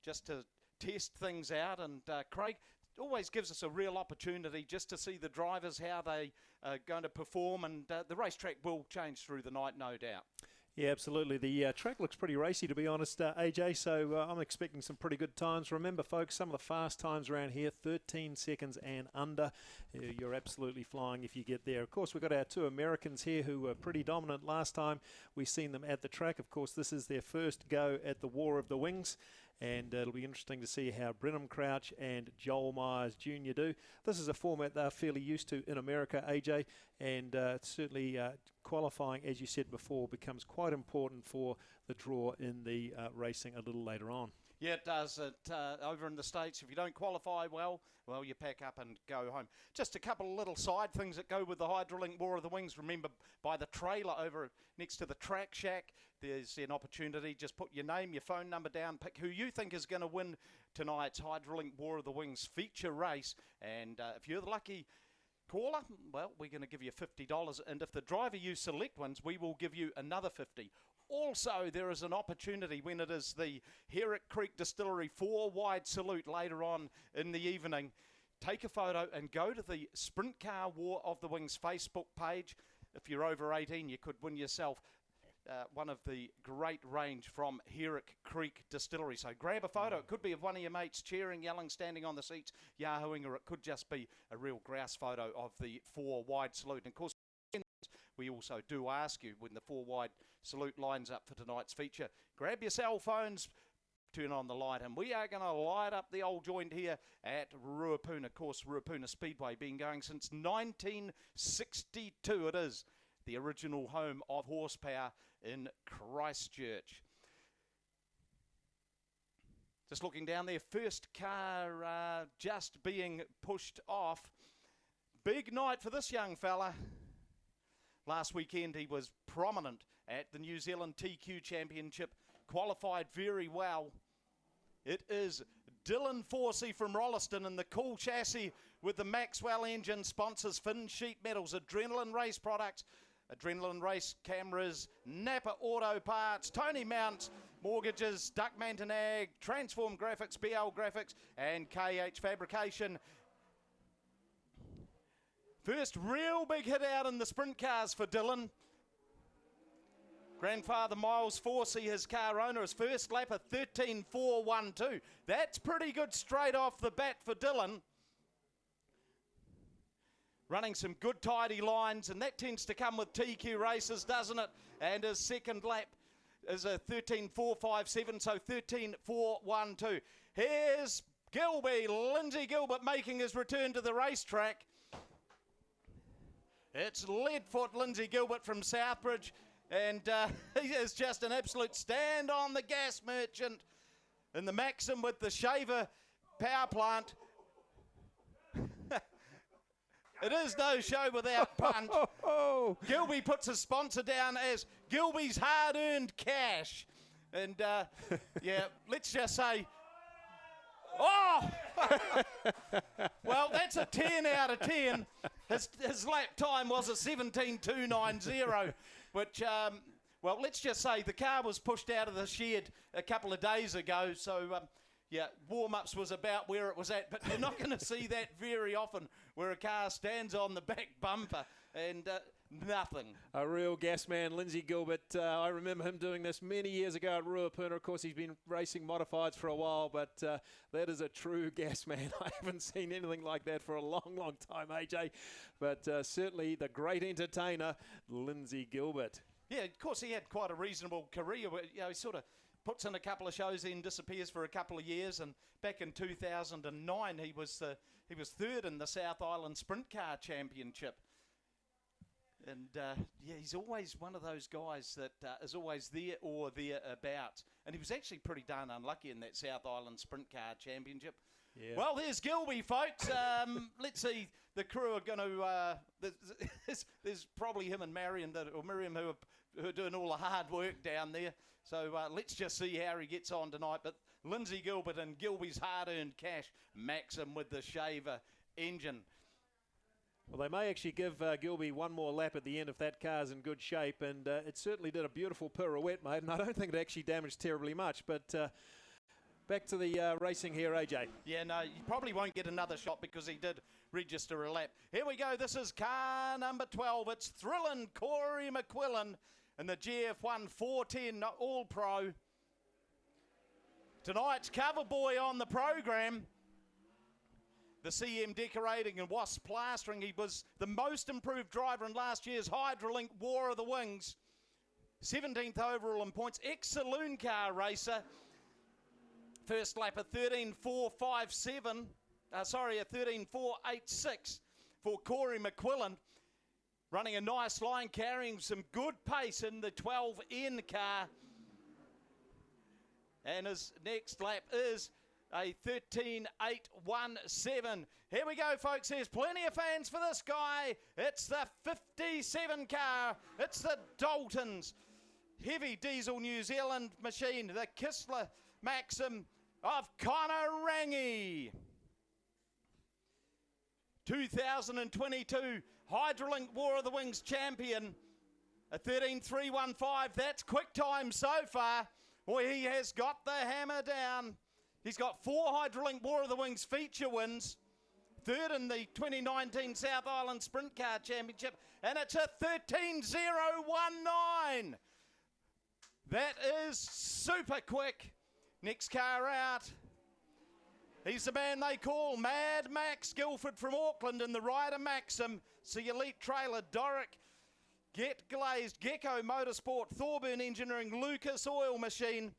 just to test things out. And Craig always gives us a real opportunity just to see the drivers, how they are going to perform, and the racetrack will change through the night, no doubt. Yeah, absolutely. The track looks pretty racy, to be honest, AJ, so I'm expecting some pretty good times. Remember, folks, some of the fast times around here, 13 seconds and under. You're absolutely flying if you get there. Of course, we've got our two Americans here who were pretty dominant last time we've seen them at the track. Of course, this is their first go at the War of the Wings, and it'll be interesting to see how Brenham Crouch and Joel Myers Jr. do. This is a format they're fairly used to in America, AJ, and certainly qualifying, as you said before, becomes quite important for the draw in the racing a little later on. Yeah, it does. Over in the States, if you don't qualify well, you pack up and go home. Just a couple of little side things that go with the Hydraulink War of the Wings. Remember, by the trailer over next to the track shack, there's an opportunity. Just put your name, your phone number down, pick who you think is going to win tonight's Hydraulink War of the Wings feature race. And if you're the lucky caller, well, we're going to give you $50. And if the driver you select wins, we will give you another $50. Also, there is an opportunity when it is the Herrick Creek Distillery 4-wide salute later on in the evening. Take a photo and go to the Sprintcar War of the Wings Facebook page. If you're over 18, you could win yourself one of the great range from Herrick Creek Distillery. So grab a photo. It could be of one of your mates cheering, yelling, standing on the seats, yahooing, or it could just be a real grouse photo of the 4-wide salute. And of course, we also do ask you, when the 4-wide salute lines up for tonight's feature, grab your cell phones, turn on the light, and we are going to light up the old joint here at Ruapuna. Of course, Ruapuna Speedway been going since 1962. It is the original home of horsepower in Christchurch. Just looking down there, first car just being pushed off. Big night for this young fella. Last weekend he was prominent at the New Zealand TQ Championship, qualified very well. It is Dylan Forsey from Rolleston in the cool chassis with the Maxwell engine, sponsors Finn Sheet Metals, Adrenaline Race Products, Adrenaline Race Cameras, Napa Auto Parts, Tony Mounts, Mortgages, Duck Manton Ag, Transform Graphics, BL Graphics, and KH Fabrication. First real big hit out in the sprint cars for Dylan. Grandfather Miles Forsey, his car owner, his first lap of 13.412. That's pretty good straight off the bat for Dylan. Running some good tidy lines, and that tends to come with TQ races, doesn't it? And his second lap is a 13.457, so 13.412. Here's Gilby, Lindsay Gilbert, making his return to the racetrack. It's Leadfoot Lindsay Gilbert from Southbridge, and he is just an absolute stand on the gas merchant in the Maxim with the Shaver power plant. It is no show without punch. Gilby puts his sponsor down as Gilby's hard-earned cash. And, yeah, let's just say, oh! Well, that's a 10 out of 10. His lap time was a 17.290, which, well, let's just say the car was pushed out of the shed a couple of days ago, so, yeah, warm-ups was about where it was at, but you're not going to see that very often, where a car stands on the back bumper and nothing. A real gas man, Lindsay Gilbert. I remember him doing this many years ago at Ruapuna. Of course, he's been racing modifieds for a while, but that is a true gas man. I haven't seen anything like that for a long, long time, AJ. But certainly the great entertainer, Lindsay Gilbert. Yeah, of course, he had quite a reasonable career. You know, he sort of puts in a couple of shows, then disappears for a couple of years. And back in 2009, he was third in the South Island Sprint Car Championship. And, yeah, he's always one of those guys that is always there or thereabouts. And he was actually pretty darn unlucky in that South Island Sprint Car Championship. Yeah. Well, there's Gilby, folks. Let's see. The crew are going to... there's probably him and Miriam who are doing all the hard work down there. So let's just see how he gets on tonight. But Lindsay Gilbert and Gilby's hard-earned cash, Maxim with the Shaver engine. Well, they may actually give Gilby one more lap at the end if that car's in good shape, and it certainly did a beautiful pirouette, mate, and I don't think it actually damaged terribly much, but Back to the racing here, AJ. Yeah, no, you probably won't get another shot because he did register a lap. Here we go. This is car number 12. It's Thrillin' Corey McQuillan in the GF1 410 All-Pro. Tonight's cover boy on the program, the CM Decorating and Wasp Plastering. He was the most improved driver in last year's Hydraulink War of the Wings. 17th overall in points. Ex-saloon car racer. First lap, a 13.457. A 13.486 for Corey McQuillan. Running a nice line, carrying some good pace in the 12N car. And his next lap is a 13.817. Here we go, folks. There's plenty of fans for this guy. It's the 57 car. It's the Daltons. Heavy diesel New Zealand machine. The Kistler Maxim of Connor Rangi. 2022 Hydraulink War of the Wings champion. A 13.315. That's quick time so far. Boy, he has got the hammer down. He's got 4 Hydraulink War of the Wings feature wins. Third in the 2019 South Island Sprintcar Championship. And it's a 13.019. That is super quick. Next car out. He's the man they call Mad Max Guildford from Auckland in the Ryder Maxim. See Elite Trailer, Doric, Get Glazed, Gecko Motorsport, Thorburn Engineering, Lucas Oil Machine.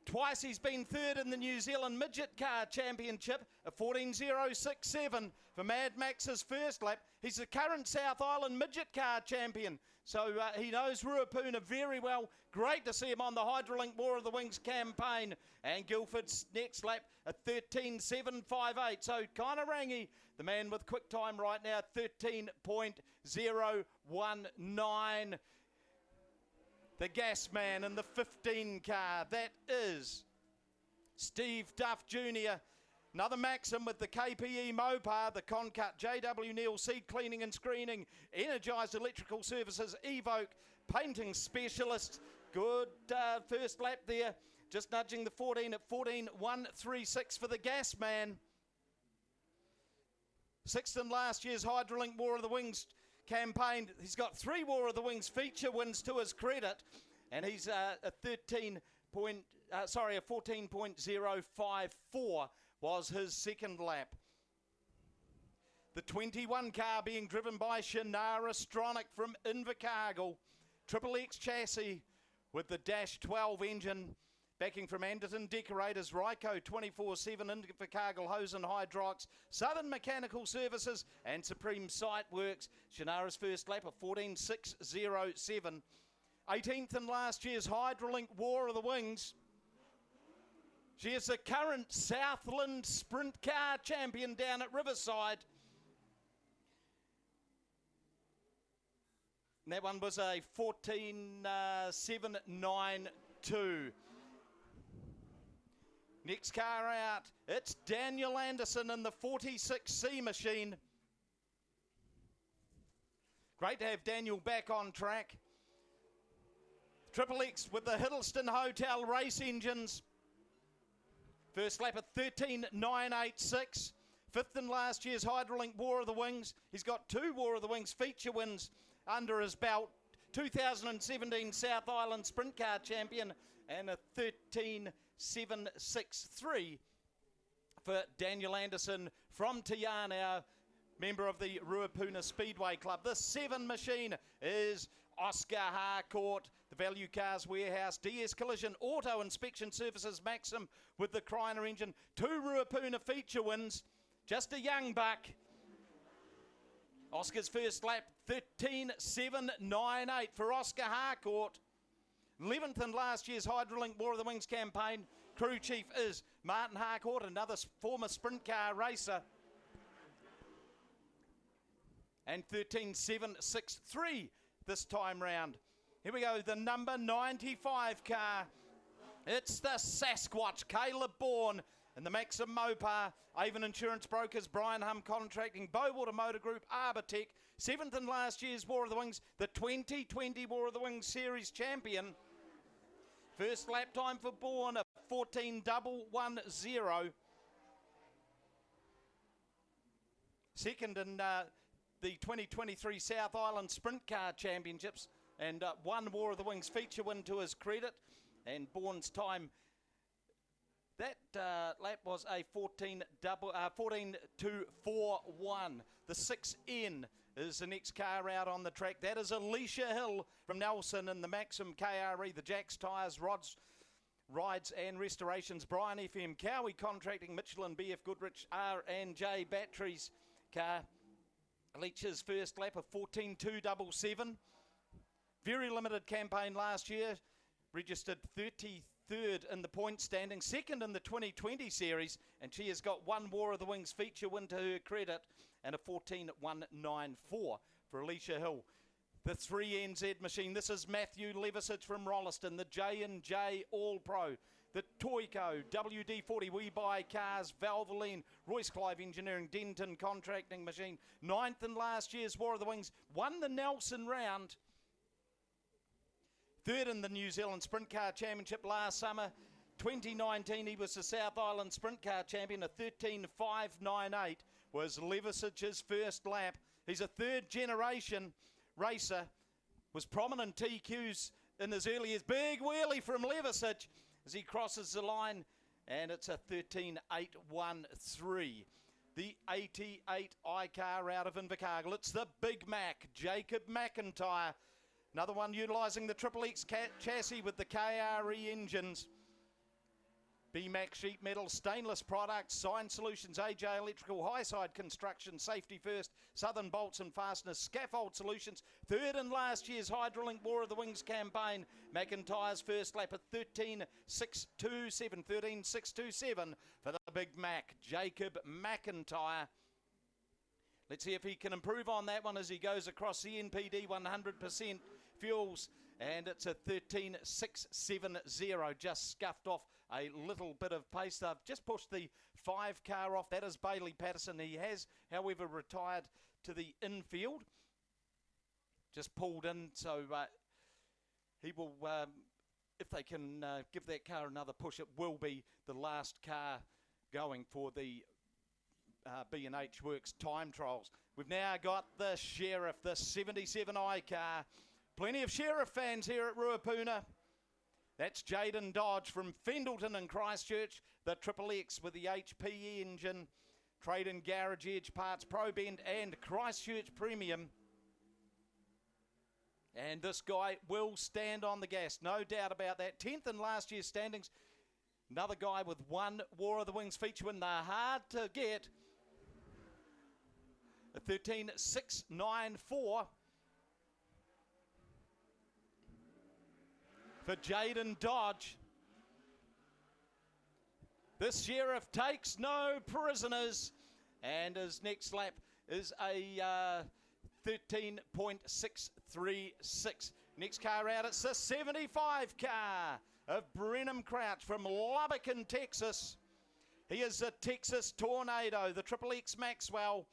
Twice he's been third in the New Zealand Midget Car Championship, a 14.067 for Mad Max's first lap. He's the current South Island Midget Car Champion, so he knows Ruapuna very well. Great to see him on the Hydraulink War of the Wings campaign. And Guildford's next lap, a 13.758. So Connor Rangi, the man with quick time right now, 13.019. The gas man in the 15 car, that is Steve Duff Jr. Another Maxim with the KPE Mopar, the Concut, JW Neil Seed Cleaning and Screening, Energised Electrical Services, Evoke, Painting Specialist. Good first lap there, just nudging the 14 at 14.136 for the gas man. Sixth in last year's Hydraulink War of the Wings campaign. He's got 3 War of the Wings feature wins to his credit, and he's a 14.054 was his second lap. The 21 car being driven by Shannara Stronach from Invercargill. Triple X chassis with the Dash 12 engine. Backing from Anderton Decorators, Ryco 24/7, Invercargill Hose and Hydraulics, Southern Mechanical Services and Supreme Site Works. Shannara's first lap of 14.607. 18th in last year's Hydraulink War of the Wings. She is the current Southland Sprint Car Champion down at Riverside. And that one was a 14.792. Next car out, it's Daniel Anderson in the 46C machine. Great to have Daniel back on track. Triple X with the Hiddleston Hotel race engines. First lap at 13.986. Fifth in last year's Hydraulink War of the Wings. He's got 2 War of the Wings feature wins under his belt. 2017 South Island Sprint Car Champion and a 13.763 for Daniel Anderson from Tiana, member of the Ruapuna Speedway Club. The 7 machine is Oscar Harcourt, the Value Cars Warehouse, DS Collision Auto Inspection Services Maxim with the Kreiner engine. 2 Ruapuna feature wins, just a young buck. Oscar's first lap, 13.798 for Oscar Harcourt. 11th in last year's Hydraulink War of the Wings campaign. Crew chief is Martin Harcourt, another former sprint car racer. And 13.763 this time round. Here we go, the number 95 car. It's the Sasquatch, Caleb Bourne, and the Maxim Mopar, Avon Insurance Brokers, Brianfm Contracting, Bowater Motor Group, Arbortech, 7th in last year's War of the Wings, the 2020 War of the Wings Series champion. First lap time for Bourne, a 14.110. Second in the 2023 South Island Sprintcar Championships, and one War of the Wings feature win to his credit. And Bourne's time, that lap was a 14.241. The 6N is the next car out on the track. That is Alicia Hill from Nelson in the Maxim KRE, the Jacks Tyres, Rods, Rides and Restorations, Brianfm, Cowie Contracting, Michelin, BFGoodrich, R&J Batteries car. Leach's first lap of 14.277. Very limited campaign last year. Registered 33rd in the point standing, second in the 2020 series, and she has got one War of the Wings feature win to her credit and a 14.194 for Alicia Hill. The 3NZ machine, this is Matthew Levisage from Rolleston, the J&J All-Pro, the Toyco WD-40 We Buy Cars, Valvoline, Royce Clive Engineering, Denton Contracting Machine, 9th in last year's War of the Wings, won the Nelson round. Third in the New Zealand Sprint Car Championship last summer. 2019, he was the South Island Sprint Car Champion. A 13.598 was Levisage's first lap. He's a third generation racer. Was prominent TQs in his early years. Big wheelie from Levisage as he crosses the line. And it's a 13.813. The 88 iCar out of Invercargill. It's the Big Mac, Jacob McIntyre. Another one utilising the XXX chassis with the KRE engines. BMAC sheet metal, stainless products, Sign Solutions, AJ Electrical, Highside Construction, Safety First, Southern Bolts and Fasteners, Scaffold Solutions. Third in last year's Hydraulink War of the Wings campaign. McIntyre's first lap at 13.627 for the Big Mac, Jacob McIntyre. Let's see if he can improve on that one as he goes across the NPD 100% fuels. And it's a 13.670, just scuffed off a little bit of pace. They've just pushed the 5 car off. That is Bailey Patterson. He has, however, retired to the infield. Just pulled in, so he will, if they can give that car another push, it will be the last car going for the B&H Works time trials. We've now got the Sheriff, the 77i car. Plenty of Sheriff fans here at Ruapuna. That's Jaden Dodge from Fendleton and Christchurch, the XXX with the HPE engine, Trade and Garage Edge Parts, Pro Bend and Christchurch Premium. And this guy will stand on the gas, no doubt about that. 10th in last year's standings. Another guy with one War of the Wings feature win. They're hard to get. A 13.694 for Jaden Dodge. This Sheriff takes no prisoners, and his next lap is a 13.636. Next car out, it's the 75 car of Brenham Crouch from Lubbock in Texas. He is the Texas Tornado, the XXX Maxwell,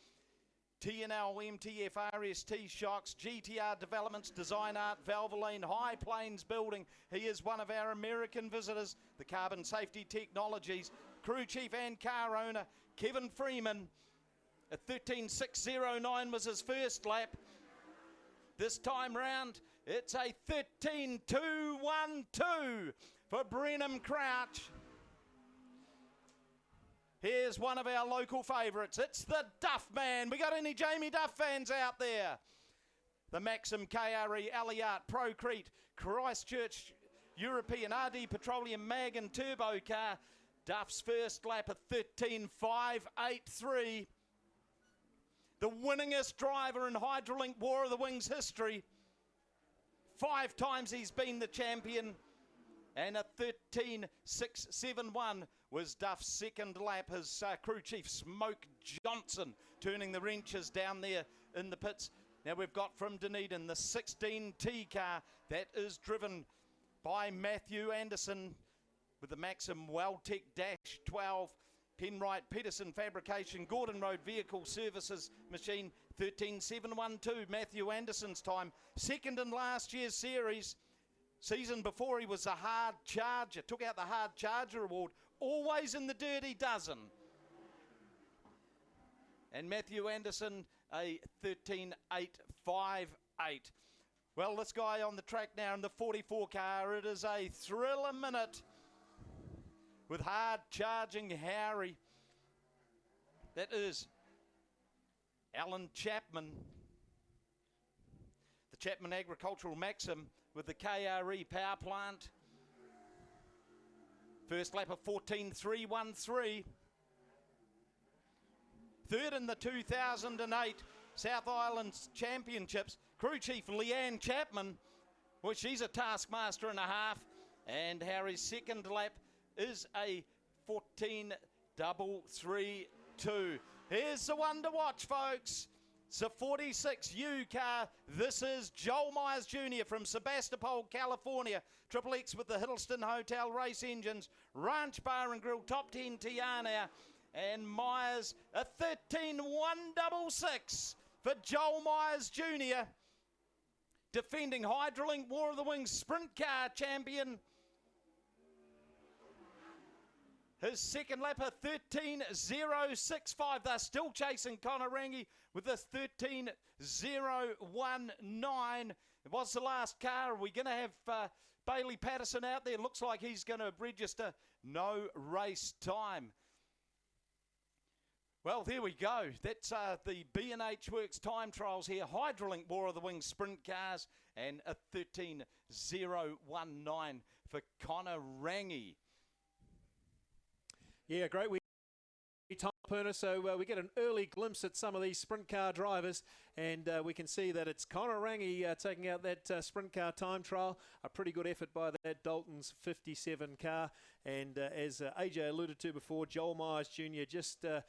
TNL, MTF, RST Shocks, GTR Developments, Design Art, Valvoline, High Plains Building. He is one of our American visitors, the Carbon Safety Technologies, crew chief and car owner, Kevin Freeman. A 13.609 was his first lap. This time round, it's a 13.212 for Brenham Crouch. Here's one of our local favourites. It's the Duff Man. We got any Jamie Duff fans out there? The Maxim KRE, Alliart, Procrete, Christchurch, European, RD Petroleum, Mag and Turbo car. Duff's first lap at 13.583. The winningest driver in Hydraulink War of the Wings history. 5 times he's been the champion. And a 13.671 was Duff's second lap. His crew chief, Smoke Johnson, turning the wrenches down there in the pits. Now we've got from Dunedin the 16T car that is driven by Matthew Anderson with the Maxim Welltech Dash 12. Penwright Peterson Fabrication, Gordon Road Vehicle Services Machine, 13.712. Matthew Anderson's time. Second in last year's series. Season before he was a hard charger, took out the hard charger award, always in the dirty dozen. And Matthew Anderson, a 13.858. Well, this guy on the track now in the 44 car, it is a thrill a minute with hard charging Harry. That is Alan Chapman, the Chapman Agricultural Maxim with the KRE power plant. First lap of 14.313. Third in the 2008 South Islands Championships, crew chief Leanne Chapman, well, she's a taskmaster and a half, and Harry's second lap is a 14.332. Here's the one to watch, folks. It's a 46U car. This is Joel Myers Jr. from Sebastopol, California. Triple X with the Hiddleston Hotel race engines. Ranch Bar and Grill, top 10 Tiana. And Myers, a 13.166 for Joel Myers Jr. Defending Hydraulink War of the Wings Sprint Car champion. His second lap, a 13.065. They're still chasing Connor Rangi with a 13.019. It was the last car. Are we going to have Bailey Patterson out there? Looks like he's going to register no race time. Well, there we go. That's the B&H Works time trials here. Hydraulink War of the Wings Sprint cars and a 13.019 for Connor Rangi. Yeah, great. Time Purner, so we get an early glimpse at some of these sprint car drivers, and we can see that it's Connor Rangi taking out that sprint car time trial. A pretty good effort by that Dalton's 57 car, and as AJ alluded to before, Joel Myers Jr. just a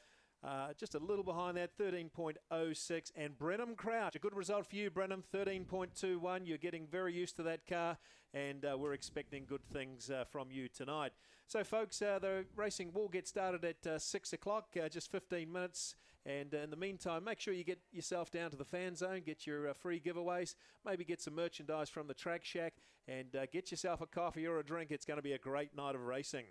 little behind that, 13.06. And Brenham Crouch, a good result for you, Brenham, 13.21. You're getting very used to that car, and we're expecting good things from you tonight. So, folks, the racing will get started at 6 o'clock, just 15 minutes. And in the meantime, make sure you get yourself down to the fan zone, get your free giveaways, maybe get some merchandise from the track shack, and get yourself a coffee or a drink. It's going to be a great night of racing.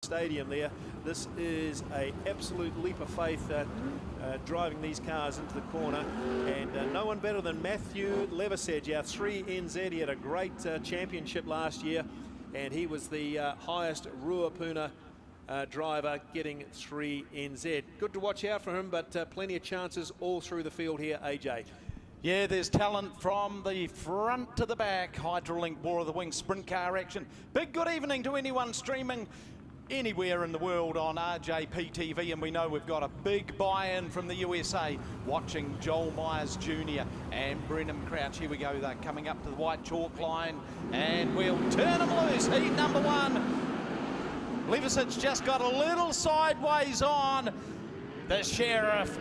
Stadium there. This is a absolute leap of faith driving these cars into the corner, and no one better than Matthew Levisage, our 3NZ. He had a great championship last year, and he was the highest Ruapuna driver, getting 3NZ. Good to watch out for him, but plenty of chances all through the field here, AJ. Yeah, there's talent from the front to the back. Hydraulink War of the Wings sprint car action. Big good evening to anyone streaming anywhere in the world on RJPTV, and we know we've got a big buy-in from the USA watching Joel Myers Jr. and Brenham Crouch. Here we go, they're coming up to the white chalk line, and we'll turn them loose. Heat number one. Levisage just got a little sideways on the Sheriff.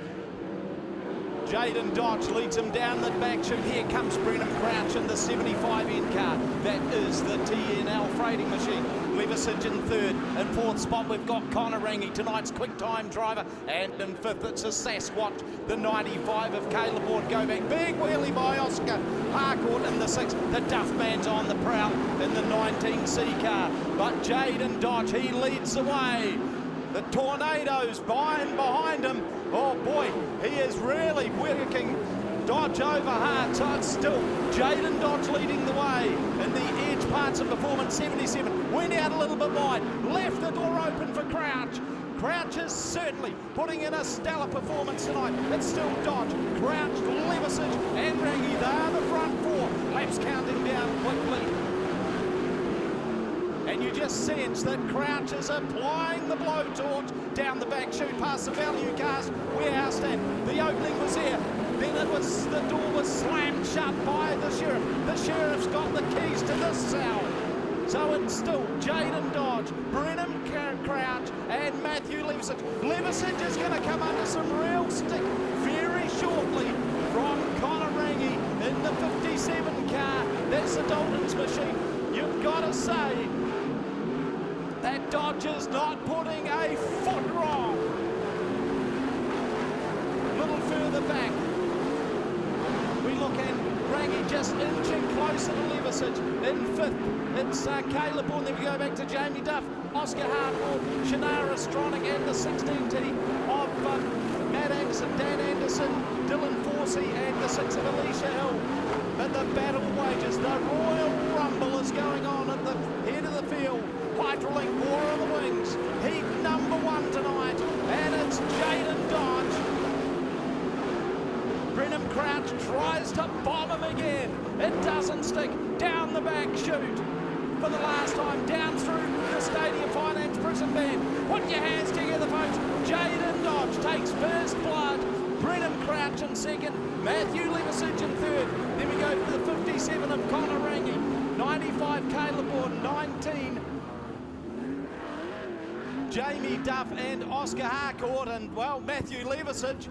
Jaden Dodge leads him down the back chute. Here comes Brenham Crouch in the 75N car. That is the TNL freighting machine. Levisage in third. In fourth spot, we've got Connor Rangi, tonight's quick time driver. And in fifth, it's a Sasquatch, the 95 of Caleb Ward. Go back. Big wheelie by Oscar Harcourt in the sixth. The Duff Man's on the prowl in the 19C car. But Jaden Dodge, he leads the way. The Tornadoes behind him. Oh boy, he is really working Dodge over hard. So it's still Jaden Dodge leading the way in the edge parts of performance. 77 went out a little bit wide, left the door open for Crouch. Crouch is certainly putting in a stellar performance tonight. It's still Dodge, Crouch, Levisage and Rangi. They are the front four. Laps counting down quickly. And you just sense that Crouch is applying the blowtorch down the back chute past the value cars warehouse stand. The opening was here. Then the door was slammed shut by the Sheriff. The Sheriff's got the keys to this cell. So it's still Jaden Dodge, Brenham Crouch and Matthew Levisage. Levisage is going to come under some real stick very shortly from Connor Rangi in the 57 car. That's the Dalton's machine. You've got to say that Dodge is not putting a foot wrong. A little further back, we look at Rangi just inching closer to Levisage. In fifth, it's Caleb Bourne. Then we go back to Jamie Duff, Oscar Hartwell, Shannara Stronach, and the 16T of Matt Anderson, Dan Anderson, Dylan Forsey, and the 6 of Alicia Hill. But the battle wages, the Royal Rumble is going on at the head of the field. Hydraulink, War of the Wings, heat number 1 tonight, and it's Jaden Dodge. Brenham Crouch tries to bomb him again. It doesn't stick. Down the back chute for the last time. Down through the Stadium Finance prison van. Put your hands together, folks. Jaden Dodge takes first blood. Brenham Crouch in second. Matthew Levisage in third. Then we go for the 57 of Connor Rangi. 95 Caleb Bourne. 19 Jamie Duff and Oscar Harcourt. And, well, Matthew Levisage.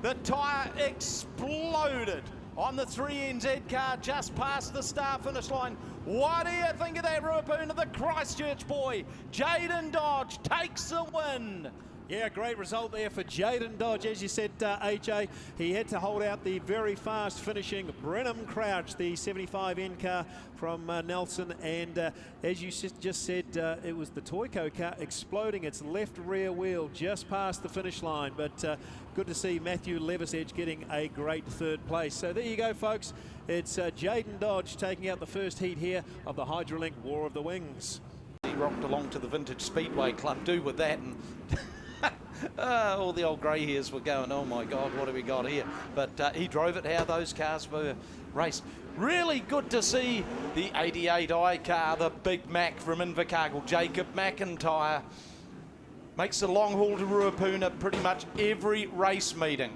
The tyre exploded on the 3NZ car just past the start-finish line. What do you think of that, Ruapuna? The Christchurch boy, Jaden Dodge, takes the win. Yeah, great result there for Jaden Dodge. As you said, AJ, he had to hold out the very fast finishing Brenham Crouch, the 75N car from Nelson. And as you just said, it was the Toyco car exploding its left rear wheel just past the finish line. But good to see Matthew Levisage getting a great third place. So there you go, folks. It's Jaden Dodge taking out the first heat here of the Hydraulink War of the Wings. He rocked along to the Vintage Speedway Club, do with that, and all the old grey hairs were going, oh my God, what have we got here? But he drove it how those cars were raced. Really good to see the 88i car, the Big Mac from Invercargill, Jacob McIntyre. Makes the long haul to Ruapuna pretty much every race meeting.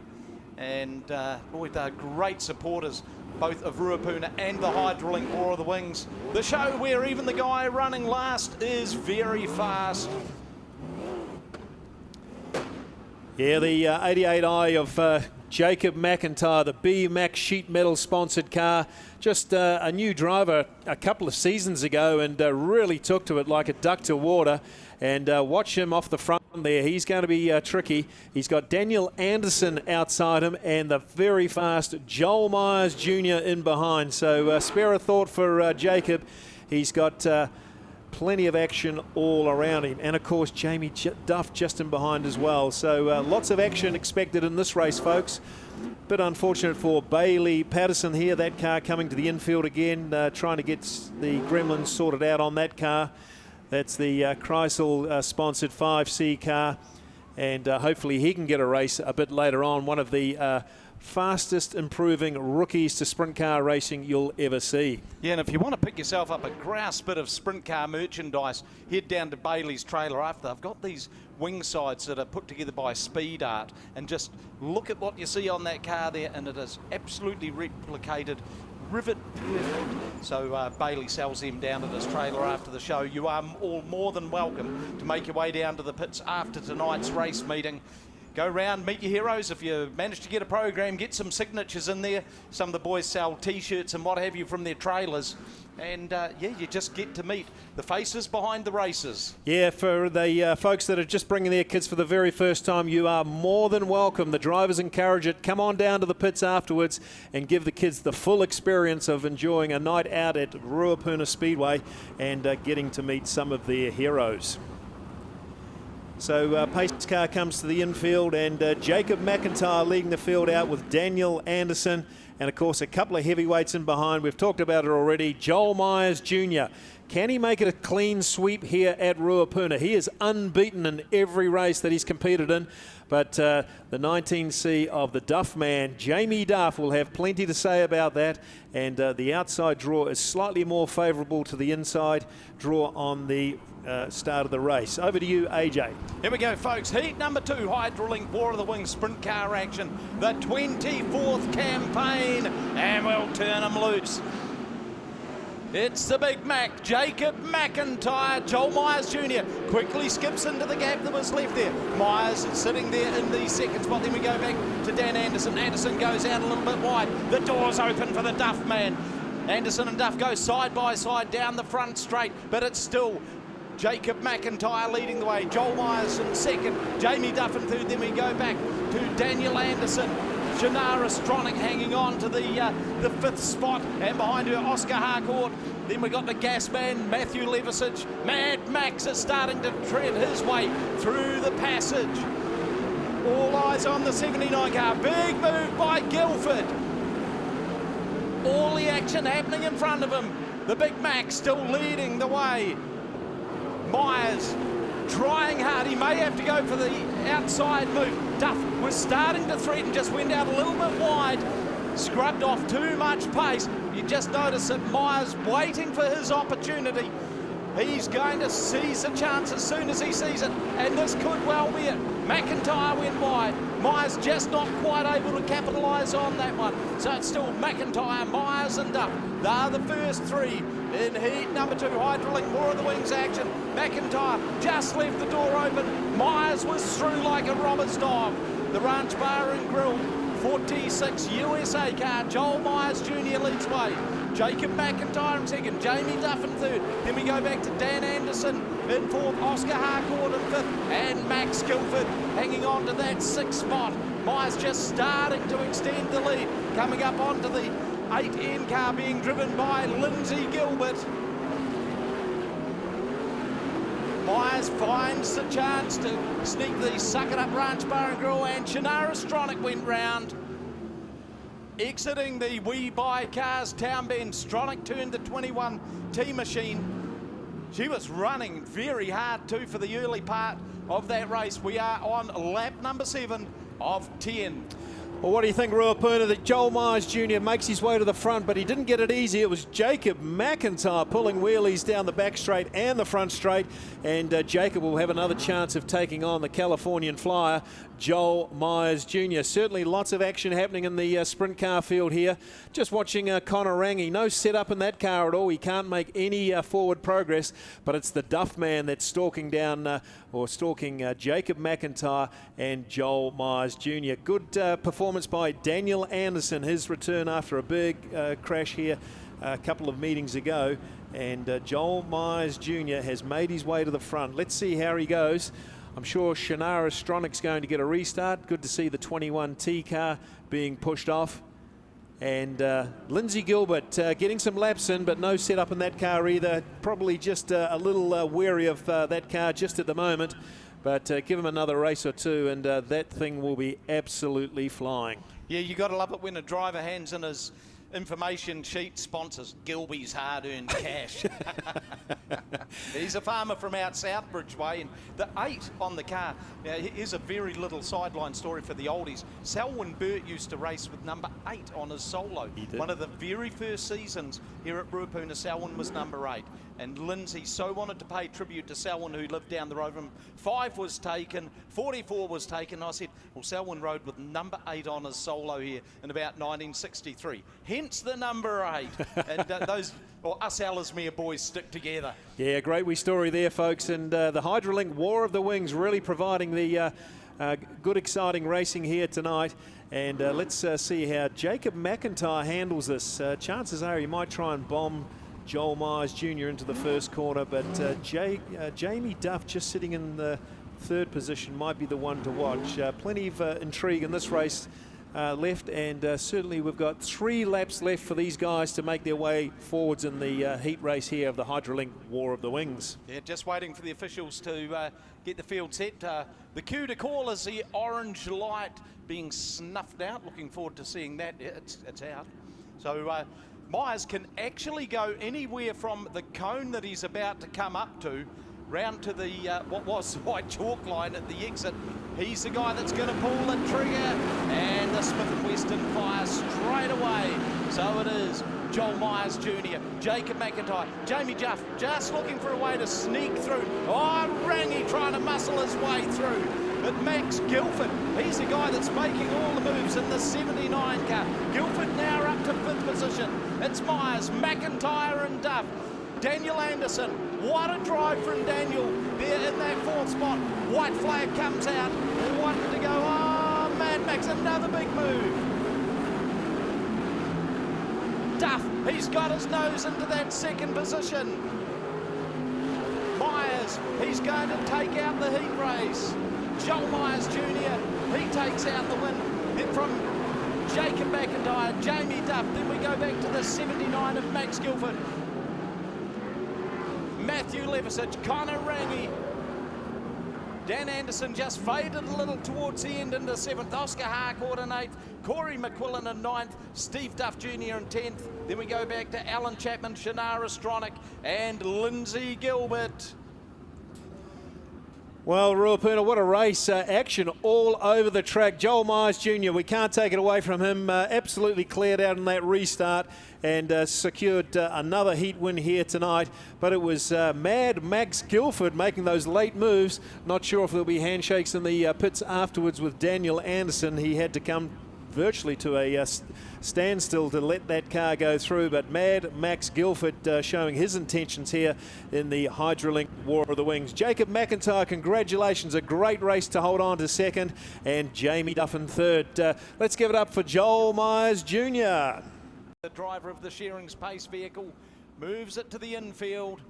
And boy, they're great supporters, both of Ruapuna and the Hydraulink War of the Wings. The show where even the guy running last is very fast. Yeah, the 88i of Jacob McIntyre, the B-Mac sheet metal sponsored car. Just a new driver a couple of seasons ago and really took to it like a duck to water. And watch him off the front there. He's going to be tricky. He's got Daniel Anderson outside him and the very fast Joel Myers Jr. in behind. So spare a thought for Jacob. He's got plenty of action all around him. And, of course, Jamie Duff just in behind as well. So lots of action expected in this race, folks. Bit unfortunate for Bailey Patterson here. That car coming to the infield again, trying to get the gremlins sorted out on that car. That's the Chrysler-sponsored 5C car. And hopefully he can get a race a bit later on. One of the fastest improving rookies to sprint car racing you'll ever see. Yeah, and if you want to pick yourself up a grouse bit of sprint car merchandise, head down to Bailey's trailer after. They've got these wing sides that are put together by Speed Art, and just look at what you see on that car there, and it is absolutely replicated, rivet perfect. So Bailey sells them down at his trailer after the show. You are all more than welcome to make your way down to the pits after tonight's race meeting. Go round, meet your heroes. If you manage to get a program, get some signatures in there. Some of the boys sell T-shirts and what have you from their trailers. And, yeah, you just get to meet the faces behind the races. Yeah, for the folks that are just bringing their kids for the very first time, you are more than welcome. The drivers encourage it. Come on down to the pits afterwards and give the kids the full experience of enjoying a night out at Ruapuna Speedway and getting to meet some of their heroes. So pace car comes to the infield, and Jacob McIntyre leading the field out with Daniel Anderson. And, of course, a couple of heavyweights in behind. We've talked about it already. Joel Myers Jr. Can he make it a clean sweep here at Ruapuna? He is unbeaten in every race that he's competed in. But the 19C of the Duff man, Jamie Duff, will have plenty to say about that. And the outside draw is slightly more favourable to the inside draw on the start of the race. Over to you, AJ. Here we go, folks. Heat number 2, Hydraulink War of the Wings Sprint Car action. The 24th campaign, and we'll turn them loose. It's the Big Mac, Jacob McIntyre. Joel Myers Jr. quickly skips into the gap that was left there. Myers is sitting there in the second spot. Then we go back to Dan Anderson. Anderson goes out a little bit wide. The door's open for the Duff man. Anderson and Duff go side by side down the front straight, but it's still Jacob McIntyre leading the way. Joel Myers in second. Jamie Duff in third. Then we go back to Daniel Anderson. Shannara Stronach hanging on to the 5th spot, and behind her Oscar Harcourt. Then we got the gas man Matthew Levisage. Mad Max is starting to tread his way through the passage. All eyes on the 79 car. Big move by Guildford. All the action happening in front of him. The Big Mac still leading the way. Myers trying hard. He may have to go for the outside move. Duff was starting to threaten, just went out a little bit wide, scrubbed off too much pace. You just notice that Myers waiting for his opportunity. He's going to seize the chance as soon as he sees it, and this could well be it. McIntyre went wide. Myers just not quite able to capitalise on that one. So it's still McIntyre, Myers and Duff. They're the first 3 in heat number 2. Hydraulink War of the Wings action. McIntyre just left the door open. Myers was through like a robber's dog. The Ranch Bar and Grill 46 USA car. Joel Myers Jr. leads way. Jacob McIntyre in second. Jamie Duff in third. Then we go back to Dan Anderson in fourth. Oscar Harcourt in fifth. And Max Guildford hanging on to that 6th spot. Myers just starting to extend the lead. Coming up onto the 8N car being driven by Lindsay Gilbert. Myers finds the chance to sneak the Suck It Up Ranch Bar and Grill, and Shannara Stronach went round. Exiting the We Buy Cars Town Bend, Stronach turned the 21 T-Machine. She was running very hard too for the early part of that race. We are on lap number 7 of 10. Well, what do you think, Ruapuna? That Joel Myers Jr. makes his way to the front, but he didn't get it easy. It was Jacob McIntyre pulling wheelies down the back straight and the front straight, and Jacob will have another chance of taking on the Californian flyer, Joel Myers Jr. Certainly lots of action happening in the sprint car field here. Just watching Connor Rangi. No setup in that car at all. He can't make any forward progress, but it's the Duff man that's stalking down stalking Jacob McIntyre and Joel Myers Jr. Good performance by Daniel Anderson. His return after a big crash here a couple of meetings ago. And Joel Myers Jr. has made his way to the front. Let's see how he goes. I'm sure Shannara Stronach's going to get a restart. Good to see the 21T car being pushed off. And Lindsay Gilbert getting some laps in, but no setup in that car either. Probably just a little wary of that car just at the moment. But give him another race or two, and that thing will be absolutely flying. Yeah, you got to love it when a driver hands in his information sheet sponsors Gilby's hard-earned cash. He's a farmer from out Southbridge way, and the 8 on the car. Now, here's a very little sideline story for the oldies. Selwyn Burt used to race with number 8 on his solo. He did. One of the very first seasons here at Ruapuna, Selwyn was number 8. And Lindsay so wanted to pay tribute to Selwyn, who lived down the road from him. 5 was taken, 44 was taken. I said, well, Selwyn rode with number 8 on his solo here in about 1963. Hence the number 8. And those, or us Ellesmere boys stick together. Yeah, great wee story there, folks. And the Hydraulink War of the Wings really providing the good, exciting racing here tonight. And let's see how Jacob McIntyre handles this. Chances are he might try and bomb Joel Myers Jr. into the first corner, but Jamie Duff just sitting in the 3rd position might be the one to watch. Plenty of intrigue in this race left, and certainly we've got 3 laps left for these guys to make their way forwards in the heat race here of the Hydraulink War of the Wings. Yeah, just waiting for the officials to get the field set. The cue to call is the orange light being snuffed out. Looking forward to seeing that. Yeah, it's out. So Myers can actually go anywhere from the cone that he's about to come up to round to the what was the white chalk line at the exit. He's the guy that's going to pull the trigger, and the Smith & Wesson fires straight away. So it is Joel Myers Jr., Jacob McIntyre, Jamie Duff just looking for a way to sneak through. Oh, Rangi trying to muscle his way through. But Max Guilford, he's the guy that's making all the moves in the 79 car. Guilford now up to 5th position. It's Myers, McIntyre and Duff. Daniel Anderson, what a drive from Daniel there in that 4th spot. White flag comes out, 1 to go. Oh, Mad Max, another big move. Duff, he's got his nose into that 2nd position. Myers, he's going to take out the heat race. Joel Myers Jr., he takes out the win. Then from Jacob McIntyre, Jamie Duff, then we go back to the 79 of Max Guilford. Matthew Levisage, Connor Rangi. Dan Anderson just faded a little towards the end into 7th. Oscar Harcourt in 8th. Corey McQuillan in 9th. Steve Duff Jr. in 10th. Then we go back to Alan Chapman, Shannara Stronach and Lindsay Gilbert. Well, Ruapuna, what a race. Action all over the track. Joel Myers Jr., we can't take it away from him. Absolutely cleared out in that restart and secured another heat win here tonight. But it was Mad Max Guilford making those late moves. Not sure if there'll be handshakes in the pits afterwards with Daniel Anderson. He had to come virtually to a standstill to let that car go through, but Mad Max Guilford showing his intentions here in the Hydraulink War of the Wings. Jacob McIntyre, congratulations, a great race to hold on to 2nd, and Jamie Duff in 3rd. Let's give it up for Joel Myers Jr. The driver of the Shearing's Pace vehicle moves it to the infield.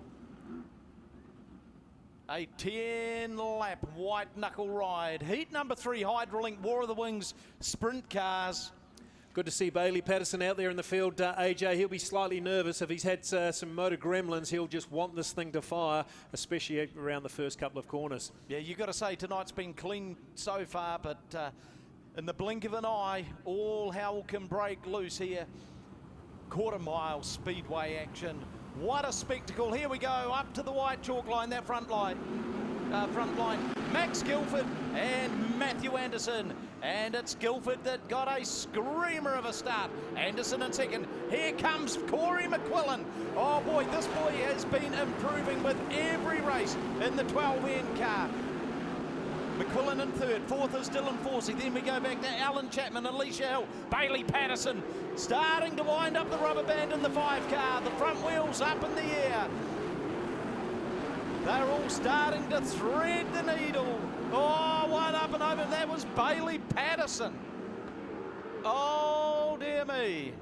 A 10-lap white knuckle ride. Heat number 3, Hydraulink War of the Wings sprint cars. Good to see Bailey Patterson out there in the field, AJ. He'll be slightly nervous. If he's had some motor gremlins, he'll just want this thing to fire, especially around the first couple of corners. Yeah, you've got to say tonight's been clean so far, but in the blink of an eye, all hell can break loose here. Quarter-mile speedway action. What a spectacle. Here we go, up to the white chalk line, that front line. Max Guilford and Matthew Anderson. And it's Guilford that got a screamer of a start. Anderson in 2nd. Here comes Corey McQuillan. Oh boy, this boy has been improving with every race in the 12N car. McQuillan in 3rd, 4th is Dylan Forsey. Then we go back to Alan Chapman, Alicia Hill, Bailey Patterson, starting to wind up the rubber band in the 5 car. The front wheels up in the air. They're all starting to thread the needle. Oh, one up and over. That was Bailey Patterson. Oh, dear me.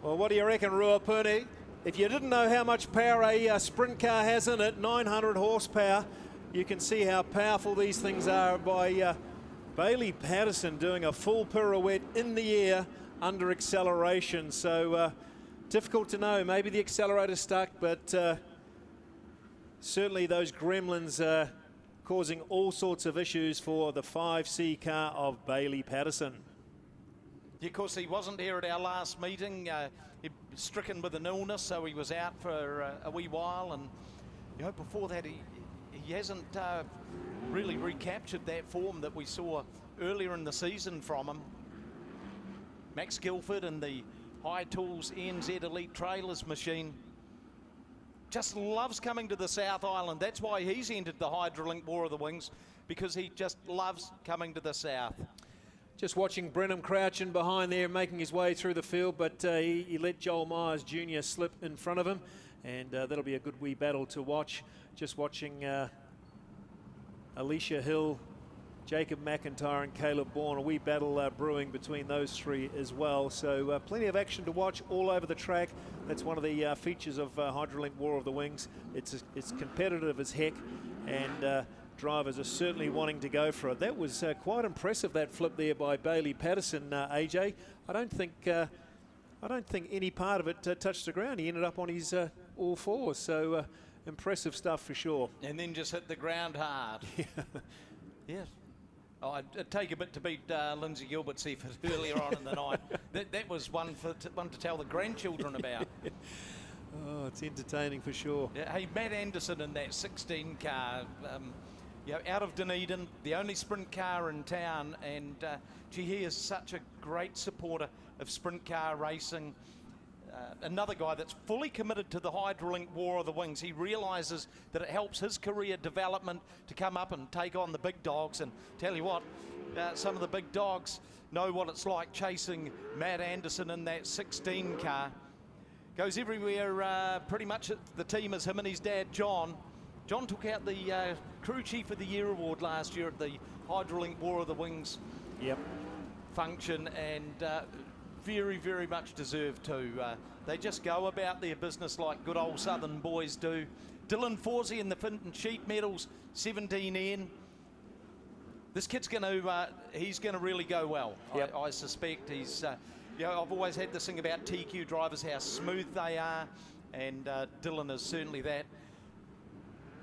Well, what do you reckon, Ruapuni? If you didn't know how much power a sprint car has in it, 900 horsepower, you can see how powerful these things are by Bailey Patterson doing a full pirouette in the air under acceleration. So difficult to know. Maybe the accelerator's stuck, but certainly those gremlins causing all sorts of issues for the 5C car of Bailey Patterson. Yeah, of course, he wasn't here at our last meeting. He was stricken with an illness, so he was out for a wee while. And you know, before that, he hasn't really recaptured that form that we saw earlier in the season from him. Max Guilford and the High Tools NZ Elite Trailers machine just loves coming to the South Island. That's why he's entered the Hydraulink War of the Wings, because he just loves coming to the South. Just watching Brenham crouching behind there, making his way through the field, but he let Joel Myers Jr. slip in front of him, and that'll be a good wee battle to watch. Just watching Alicia Hill, Jacob McIntyre and Caleb Bourne, a wee battle brewing between those 3 as well. So plenty of action to watch all over the track. That's one of the features of Hydraulink War of the Wings. It's competitive as heck, and drivers are certainly wanting to go for it. That was quite impressive, that flip there by Bailey Patterson, AJ. I don't think any part of it touched the ground. He ended up on his all 4s. So impressive stuff for sure. And then just hit the ground hard. Yeah. Yes. Oh, I'd take a bit to beat Lindsay Gilbert's effort earlier on in the night. That was one to tell the grandchildren about. Oh, it's entertaining for sure. Yeah, hey, Matt Anderson in that 16 car, you know, out of Dunedin, the only sprint car in town, and gee, he is such a great supporter of sprint car racing. Another guy that's fully committed to the Hydraulink War of the Wings. He realises that it helps his career development to come up and take on the big dogs. And tell you what, some of the big dogs know what it's like chasing Matt Anderson in that 16 car. Goes everywhere, pretty much the team is him and his dad, John. John took out the Crew Chief of the Year award last year at the Hydraulink War of the Wings function, and very, very much deserved too. They just go about their business like good old Southern boys do. Dylan Forsey in the Finton Sheep medals, 17N. This kid's he's going to really go well. Yep. I suspect he's, you know, I've always had this thing about TQ drivers, how smooth they are, and Dylan is certainly that.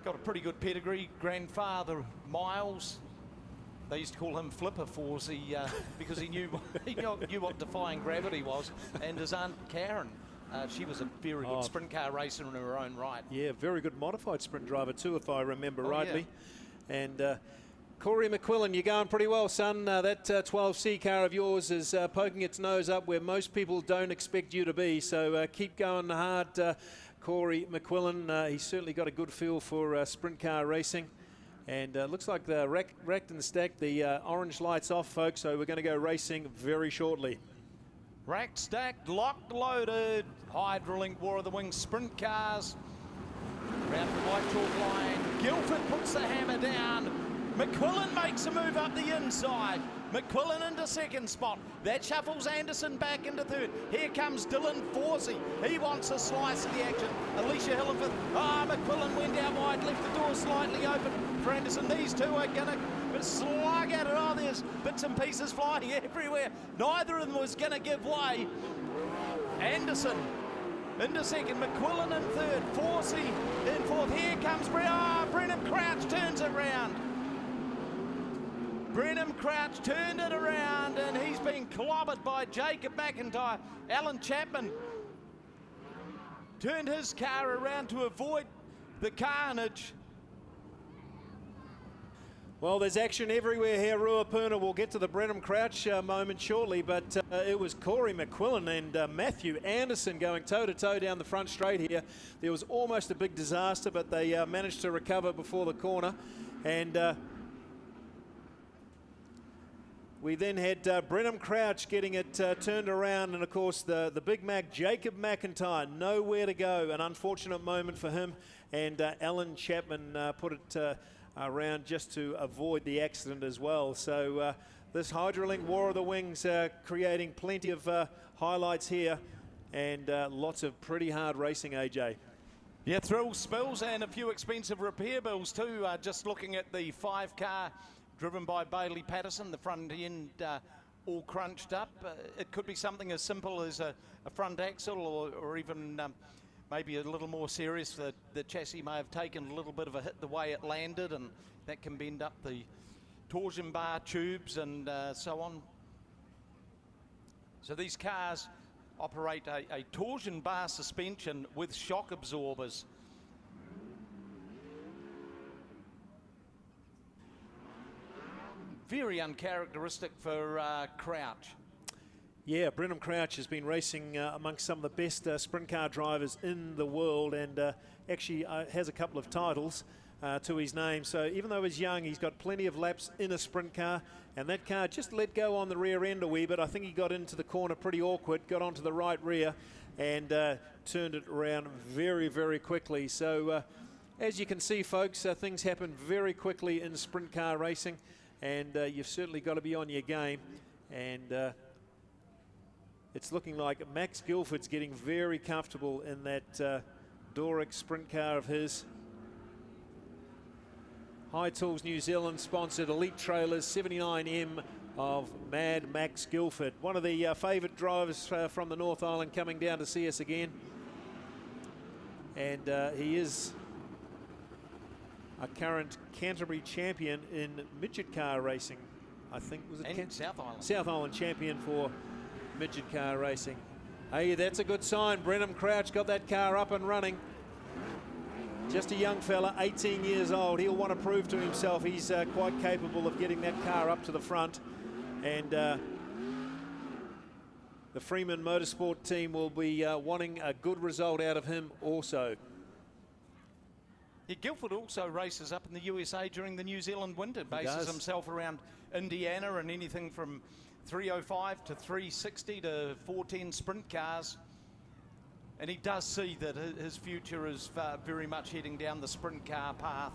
Got a pretty good pedigree. Grandfather Miles, they used to call him Flipper Forsey because he knew what defying gravity was, and his aunt Karen. She was a very good sprint car racer in her own right. Yeah, very good modified sprint driver too, if I remember rightly. Yeah. And Corey McQuillan, you're going pretty well, son. That 12C car of yours is poking its nose up where most people don't expect you to be. So keep going hard, Corey McQuillan. He's certainly got a good feel for sprint car racing. And looks like the racked and stacked, the orange lights off, folks. So we're going to go racing very shortly. Racked, stacked, locked, loaded. Hydraulink War of the Wings sprint cars. Round the white chalk line. Guildford puts the hammer down. McQuillan makes a move up the inside. McQuillan into second spot. That shuffles Anderson back into third. Here comes Dylan Forsey. He wants a slice of the action. Alicia Hilliford. McQuillan went out wide, left the door slightly open for Anderson. These two are going to slug at it. Oh, there's bits and pieces flying everywhere. Neither of them was going to give way. Anderson into second, McQuillan in third, Forsey in fourth. Here comes Brenham Crouch turns it round. Brenham Crouch turned it around, and he's been clobbered by Jacob McIntyre. Alan Chapman turned his car around to avoid the carnage. Well, there's action everywhere here, Ruapuna. We'll get to the Brenham Crouch moment shortly, but it was Corey McQuillan and Matthew Anderson going toe-to-toe down the front straight here. There was almost a big disaster, but they managed to recover before the corner. And we then had Brenham Crouch getting it turned around, and of course the Big Mac, Jacob McIntyre, nowhere to go. An unfortunate moment for him, and Alan Chapman put it around just to avoid the accident as well. So this Hydraulink War of the Wings creating plenty of highlights here, and lots of pretty hard racing, AJ. Yeah, thrills, spills, and a few expensive repair bills too. Just looking at the 5-car driven by Bailey Patterson, the front end all crunched up. It could be something as simple as a front axle, or even maybe a little more serious. The chassis may have taken a little bit of a hit the way it landed, and that can bend up the torsion bar tubes and so on. So these cars operate a torsion bar suspension with shock absorbers. Very uncharacteristic for Crouch. Yeah, Brenham Crouch has been racing amongst some of the best sprint car drivers in the world, and actually has a couple of titles to his name. So even though he's young, he's got plenty of laps in a sprint car, and that car just let go on the rear end a wee bit. I think he got into the corner pretty awkward, got onto the right rear, and turned it around very, very quickly. So as you can see, folks, things happen very quickly in sprint car racing, and you've certainly got to be on your game. And it's looking like Max Guilford's getting very comfortable in that Doric sprint car of his. High Tools New Zealand sponsored Elite Trailers 79M of Mad Max Guilford. One of the favourite drivers from the North Island coming down to see us again. And he is a current Canterbury champion in midget car racing. I think, was it And South Island. South Island champion for midget car racing. Hey, that's a good sign. Brenham Crouch got that car up and running. Just a young fella, 18 years old. He'll want to prove to himself he's quite capable of getting that car up to the front. And the Freeman Motorsport team will be wanting a good result out of him also. Yeah, Guildford also races up in the USA during the New Zealand winter. Bases himself around Indiana and anything from 305 to 360 to 410 sprint cars. And he does see that his future is very much heading down the sprint car path.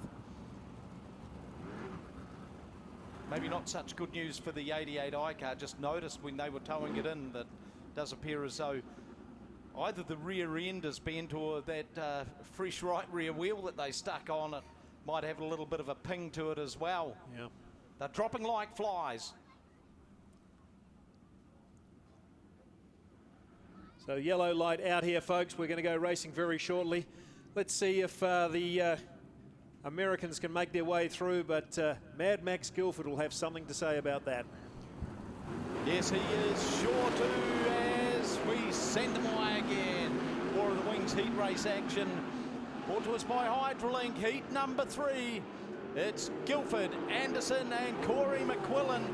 Maybe not such good news for the 88i car. Just noticed when they were towing it in that it does appear as though either the rear end is bent or that fresh right rear wheel that they stuck on it might have a little bit of a ping to it as well. Yeah. They're dropping like flies. So yellow light out here, folks. We're going to go racing very shortly. Let's see if the Americans can make their way through, but Mad Max Guildford will have something to say about that. Yes, he is sure to, as we send them away again. War of the Wings heat race action. Brought to us by Hydraulink, heat number 3. It's Guildford, Anderson and Corey McQuillan.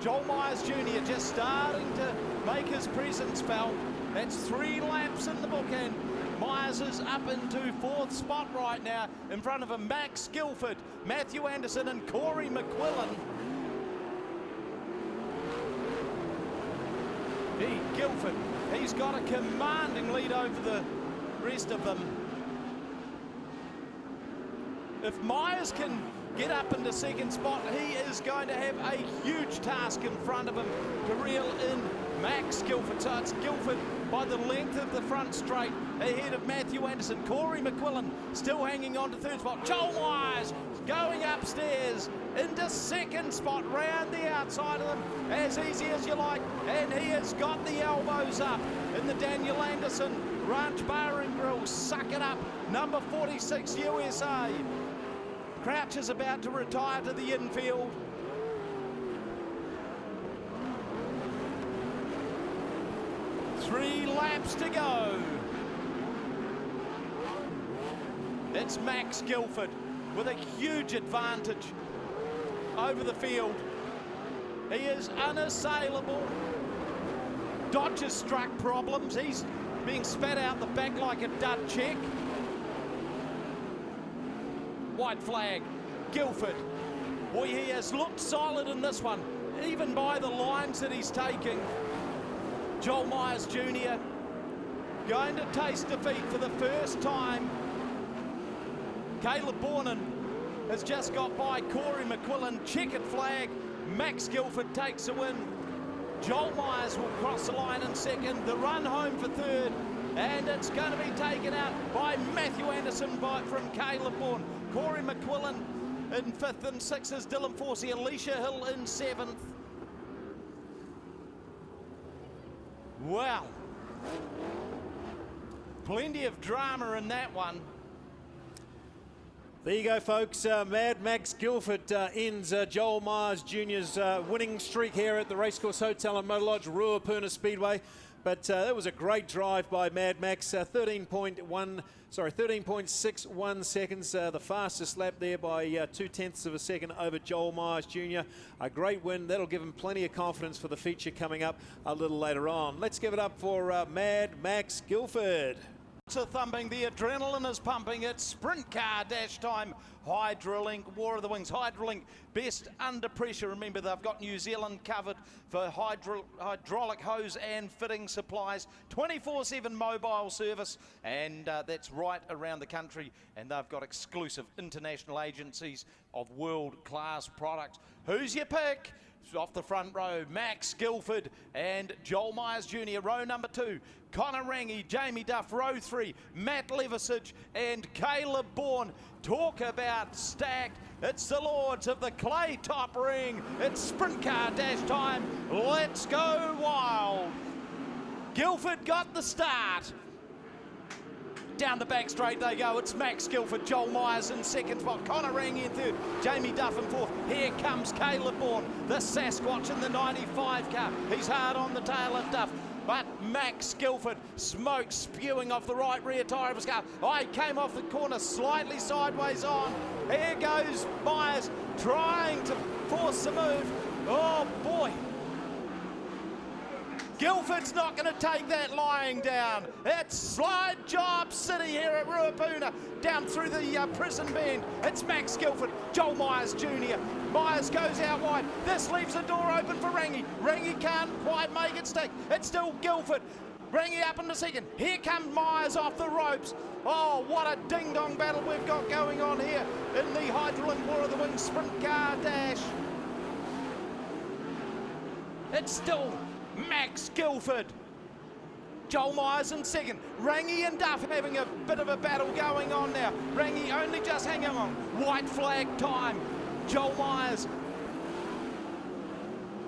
Joel Myers Jr. just starting to make his presence felt. That's 3 laps in the book, and Myers is up into 4th spot right now. In front of him, Max Guildford, Matthew Anderson and Corey McQuillan. Guildford, he's got a commanding lead over the rest of them. If Myers can get up into 2nd spot, he is going to have a huge task in front of him to reel in Max Guildford. So it's Guildford by the length of the front straight ahead of Matthew Anderson. Corey McQuillan still hanging on to 3rd spot. Joel Myers going upstairs into 2nd spot, round the outside of them as easy as you like, and he has got the elbows up in the Daniel Anderson Ranch Bar and Grill. Suck it up, number 46 USA. Crouch is about to retire to the infield. Three laps to go. It's Max Guildford with a huge advantage over the field. He is unassailable. Dodge has struck problems. He's being spat out the back like a dud check. White flag, Guildford. Boy, he has looked solid in this one, even by the lines that he's taking. Joel Myers Jr. going to taste defeat for the first time. Caleb Bornan has just got by Corey McQuillan. Checkered flag. Max Guildford takes a win. Joel Myers will cross the line in 2nd. The run home for 3rd. And it's going to be taken out by Matthew Anderson from Caleb Bourne. Corey McQuillan in 5th and 6th is Dylan Forsey. Alicia Hill in 7th. Well, plenty of drama in that one. There you go, folks. Mad Max Guildford ends Joel Myers Jr.'s winning streak here at the Racecourse Hotel and Motor Lodge, Ruapuna Speedway. But that was a great drive by Mad Max. 13.61 seconds, the fastest lap there by 0.2 of a second over Joel Myers Jr. A great win. That'll give him plenty of confidence for the feature coming up a little later on. Let's give it up for Mad Max Guildford. A thumping, the adrenaline is pumping. It's sprint car dash time. Hydraulink, War of the Wings. Hydraulink, best under pressure. Remember, they've got New Zealand covered for hydraulic hose and fitting supplies. 24/7 mobile service, and that's right around the country. And they've got exclusive international agencies of world-class products. Who's your pick? Off the front row, Max Guildford and Joel Myers Jr. Row number 2, Connor Rangi, Jamie Duff. Row 3, Matt Levisage and Caleb Bourne. Talk about stacked. It's the Lords of the Clay Top Ring. It's sprint car dash time. Let's go wild. Guildford got the start. Down the back straight they go. It's Max Guilford, Joel Myers in second spot, Connor Rangi in third, Jamie Duff in fourth. Here comes Caleb Bourne, the Sasquatch in the 95 car. He's hard on the tail of Duff. But Max Guilford, smoke spewing off the right rear tyre of his car. I came off the corner slightly sideways on. Here goes Myers trying to force the move. Oh boy. Guilford's not going to take that lying down. It's Slide Job City here at Ruapuna. Down through the prison bend. It's Max Guilford, Joel Myers Jr. Myers goes out wide. This leaves the door open for Rangi. Rangi can't quite make it stick. It's still Guilford. Rangi up in the second. Here comes Myers off the ropes. Oh, what a ding-dong battle we've got going on here in the Hydraulink War of the Wings Sprint Car Dash. It's still Max Guilford. Joel Myers in second. Rangi and Duff having a bit of a battle going on now. Rangi only just hanging on. White flag time. Joel Myers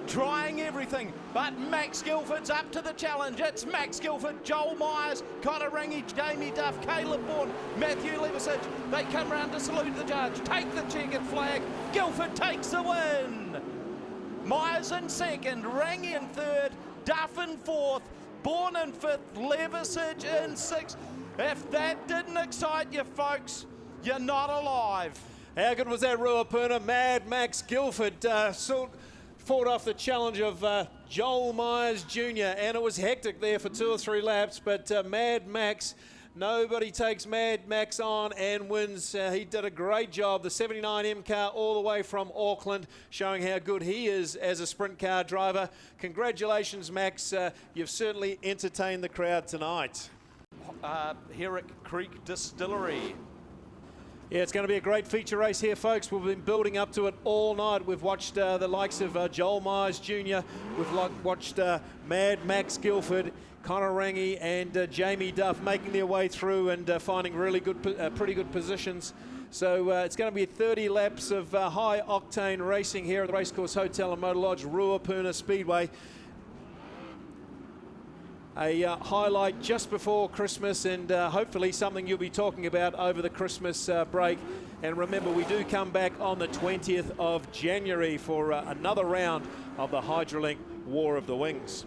trying everything, but Max Guilford's up to the challenge. It's Max Guilford, Joel Myers, Connor Rangi, Jamie Duff, Caleb Bourne, Matthew Levisage. They come round to salute the judge. Take the checkered flag. Guilford takes the win. Myers in second, Rangi in third, Duff in fourth, Bourne in fifth, Levisage in sixth. If that didn't excite you folks, you're not alive. How good was that Ruapuna? Mad Max Guilford fought off the challenge of Joel Myers Jr. and it was hectic there for 2 or 3 laps, but Mad Max, nobody takes Mad Max on and wins. He did a great job. The 79M car all the way from Auckland, showing how good he is as a sprint car driver. Congratulations, Max. You've certainly entertained the crowd tonight. Herrick Creek Distillery. Yeah, it's going to be a great feature race here, folks. We've been building up to it all night. We've watched the likes of Joel Myers Jr. We've watched Mad Max Guilford, Connor Rangi and Jamie Duff making their way through and finding really good, pretty good positions. So it's going to be 30 laps of high-octane racing here at the Racecourse Hotel and Motor Lodge, Ruapuna Speedway. A highlight just before Christmas and hopefully something you'll be talking about over the Christmas break. And remember, we do come back on the 20th of January for another round of the Hydraulink War of the Wings.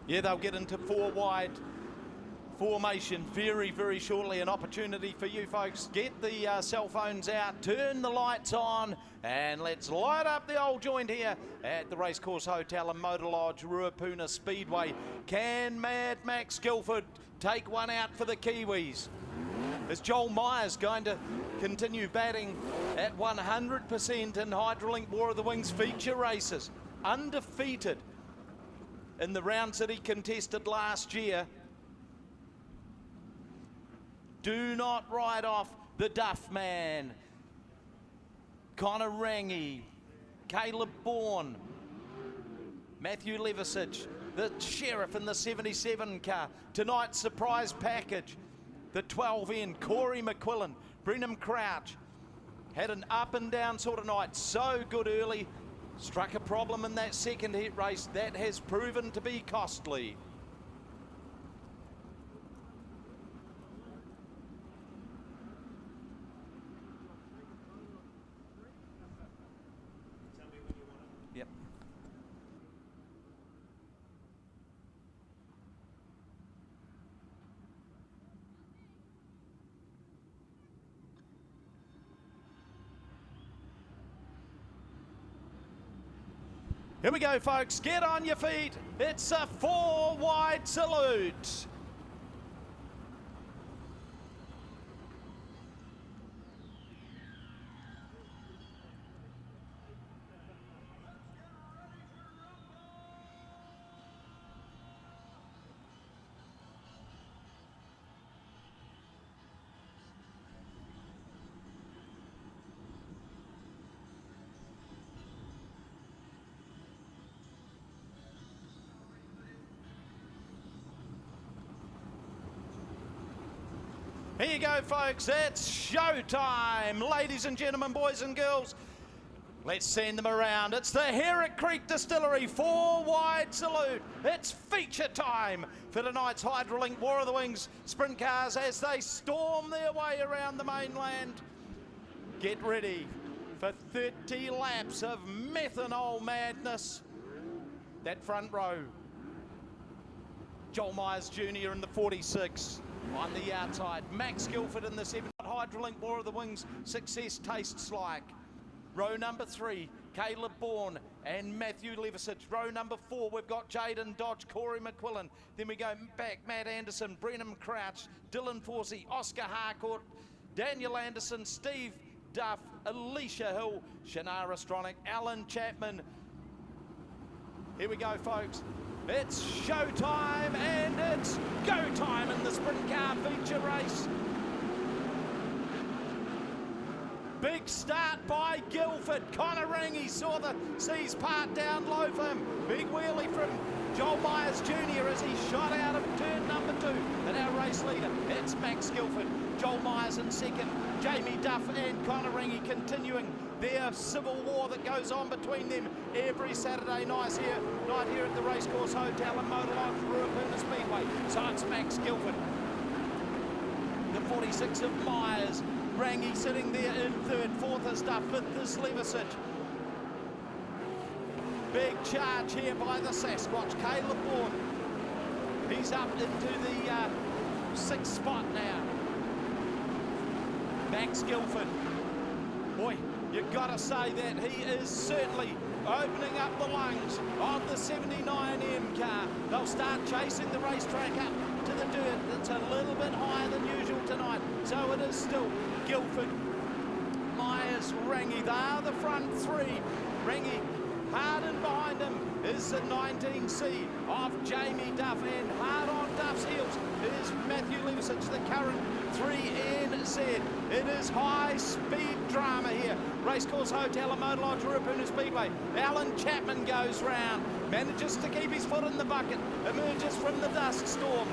Yeah, they'll get into 4 wide formation very, very shortly. An opportunity for you folks. Get the cell phones out, turn the lights on, and let's light up the old joint here at the Racecourse Hotel and Motor Lodge, Ruapuna Speedway. Can Mad Max Guilford take one out for the Kiwis? Is Joel Myers going to continue batting at 100% in Hydraulink War of the Wings feature races? Undefeated in the rounds that he contested last year. Do not write off the Duff man. Connor Rangi, Caleb Bourne, Matthew Levisage, the Sheriff in the 77 car. Tonight's surprise package, the 12N, Corey McQuillan, Brenham Crouch. Had an up and down sort of night, so good early. Struck a problem in that second hit race. That has proven to be costly. Yep. Here we go, folks. Get on your feet. It's a 4 wide salute. Here you go, folks. It's showtime. Ladies and gentlemen, boys and girls, Let's send them around. It's the Herrick Creek Distillery 4-wide salute. It's feature time for tonight's Hydraulink War of the Wings sprint cars as they storm their way around the mainland. Get ready for 30 laps of methanol madness. That front row, Joel Myers Jr. in the 46. On the outside, Max Guilford in the 7. Hydraulink War of the Wings success tastes like. Row number 3, Caleb Bourne and Matthew Levisage. Row number 4, we've got Jaden Dodge, Corey McQuillan. Then we go back, Matt Anderson, Brenham Crouch, Dylan Forsey, Oscar Harcourt, Daniel Anderson, Steve Duff, Alicia Hill, Shannara Stronach, Alan Chapman. Here we go, folks. It's showtime and it's go time in the sprint car feature race. Big start by Guilford. Connor Rangy saw the seas part down low for him. Big wheelie from Joel Myers Jr. as he shot out of turn number 2. And our race leader, it's Max Guilford. Joel Myers in second. Jamie Duff and Connor Rangy continuing their civil war that goes on between them every Saturday night here at the Racecourse Hotel and Motor Lodge, Ruapuna Speedway. So it's Max Guilford. The 46 of Myers. Rangy sitting there in third. Fourth is Duff. Fifth is Levisage. Big charge here by the Sasquatch. Caleb Bourne. He's up into the 6th spot now. Max Guilford. Boy, you've got to say that he is certainly opening up the lungs of the 79M car. They'll start chasing the racetrack up to the dirt. It's a little bit higher than usual tonight. So it is still Guilford, Myers, Rangy. They are the front 3. Rangy hard in behind him is the 19C of Jamie Duff, and hard on Duff's heels is Matthew Levisage, the current 3NZ. It is high speed drama here. Racecourse Hotel and Motor Lodge, Ruapuna Speedway. Alan Chapman goes round, manages to keep his foot in the bucket, emerges from the dust storm.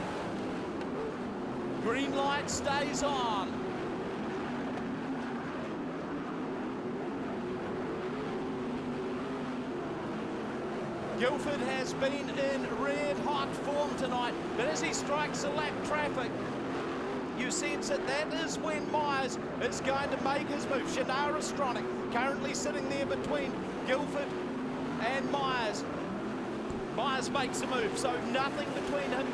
Green light stays on. Guilford has been in red hot form tonight, but as he strikes the lap traffic, you sense that is when Myers is going to make his move. Shannara Stronach currently sitting there between Guilford and Myers. Myers makes a move, so nothing between him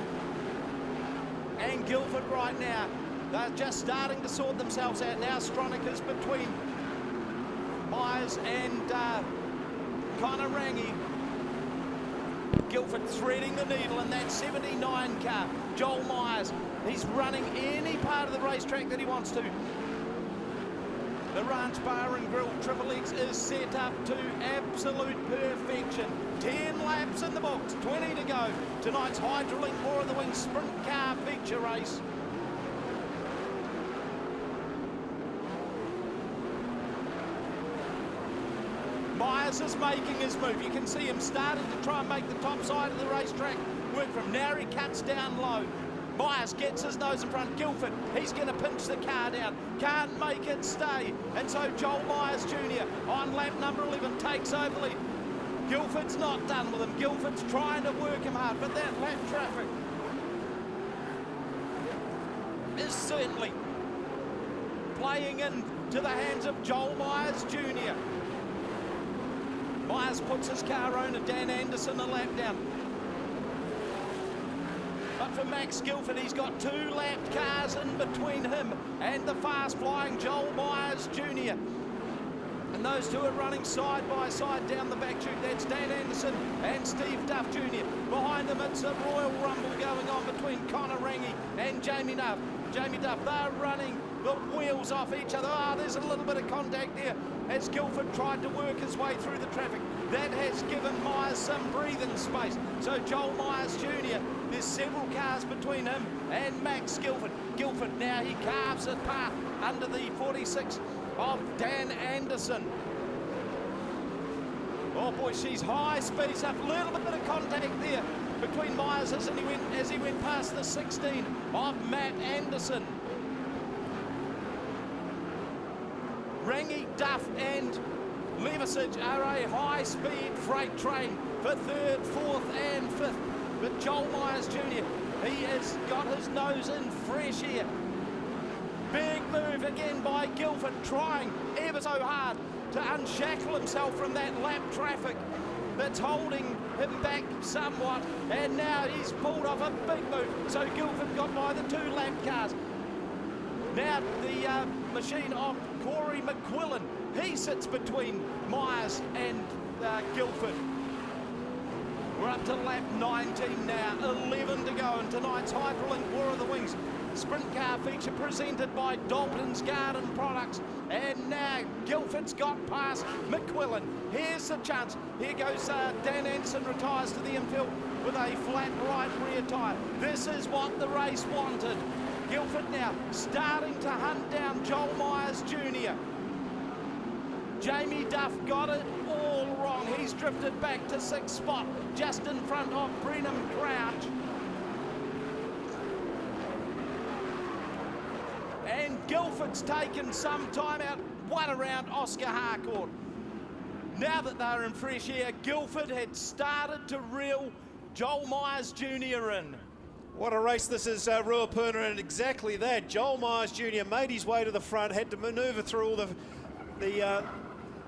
and Guilford right now. They're just starting to sort themselves out now. Stronach is between Myers and Connor Rangy. Guilford threading the needle in that 79 car. Joel Myers, he's running any part of the racetrack that he wants to. The Ranch Bar and Grill Triple X is set up to absolute perfection. 10 laps in the books, 20 to go. Tonight's Hydraulink War of the Wings sprint car feature race. Myers is making his move. You can see him starting to try and make the top side of the racetrack work from now. He cuts down low. Myers gets his nose in front. Guilford, he's going to pinch the car down. Can't make it stay. And so Joel Myers Jr. on lap number 11 takes over lead. Guilford's not done with him. Guilford's trying to work him hard, but that lap traffic is certainly playing into the hands of Joel Myers Jr. Myers puts his car owner, Dan Anderson, a lap down. But for Max Guilford, he's got 2 lapped cars in between him and the fast-flying Joel Myers Jr. And those two are running side by side down the back chute. That's Dan Anderson and Steve Duff Jr. Behind them, it's a royal rumble going on between Connor Rangy and Jamie Duff. Jamie Duff, they're running the wheels off each other. There's a little bit of contact there as Guilford tried to work his way through the traffic. That has given Myers some breathing space. So Joel Myers Jr., there's several cars between him and Max Guilford. Guilford now, he carves a path under the 46 of Dan Anderson. Oh boy, she's high speeds up. A little bit of contact there between Myers as he went past the 16 of Matt Anderson. Rangy, Duff and Levisage are a high-speed freight train for 3rd, 4th and 5th. But Joel Myers Jr., he has got his nose in fresh air. Big move again by Guildford, trying ever so hard to unshackle himself from that lap traffic that's holding him back somewhat. And now he's pulled off a big move. So Guildford got by the 2 lap cars. Now the machine of Corey McQuillan, he sits between Myers and Guildford. We're up to lap 19 now, 11 to go in tonight's Hydraulink War of the Wings Sprintcar feature presented by Dalton's Garden Products. And now Guildford's got past McQuillan. Here's the chance. Here goes Dan Anderson, retires to the infield with a flat right rear tyre. This is what the race wanted. Guildford now starting to hunt down Joel Myers Jr. Jamie Duff got it all wrong. He's drifted back to 6th spot, just in front of Brenham Crouch. And Guildford's taken some time out, one around Oscar Harcourt. Now that they're in fresh air, Guildford had started to reel Joel Myers Jr. in. What a race this is, Ruapuna, and exactly that. Joel Myers Jr. made his way to the front, had to manoeuvre through all the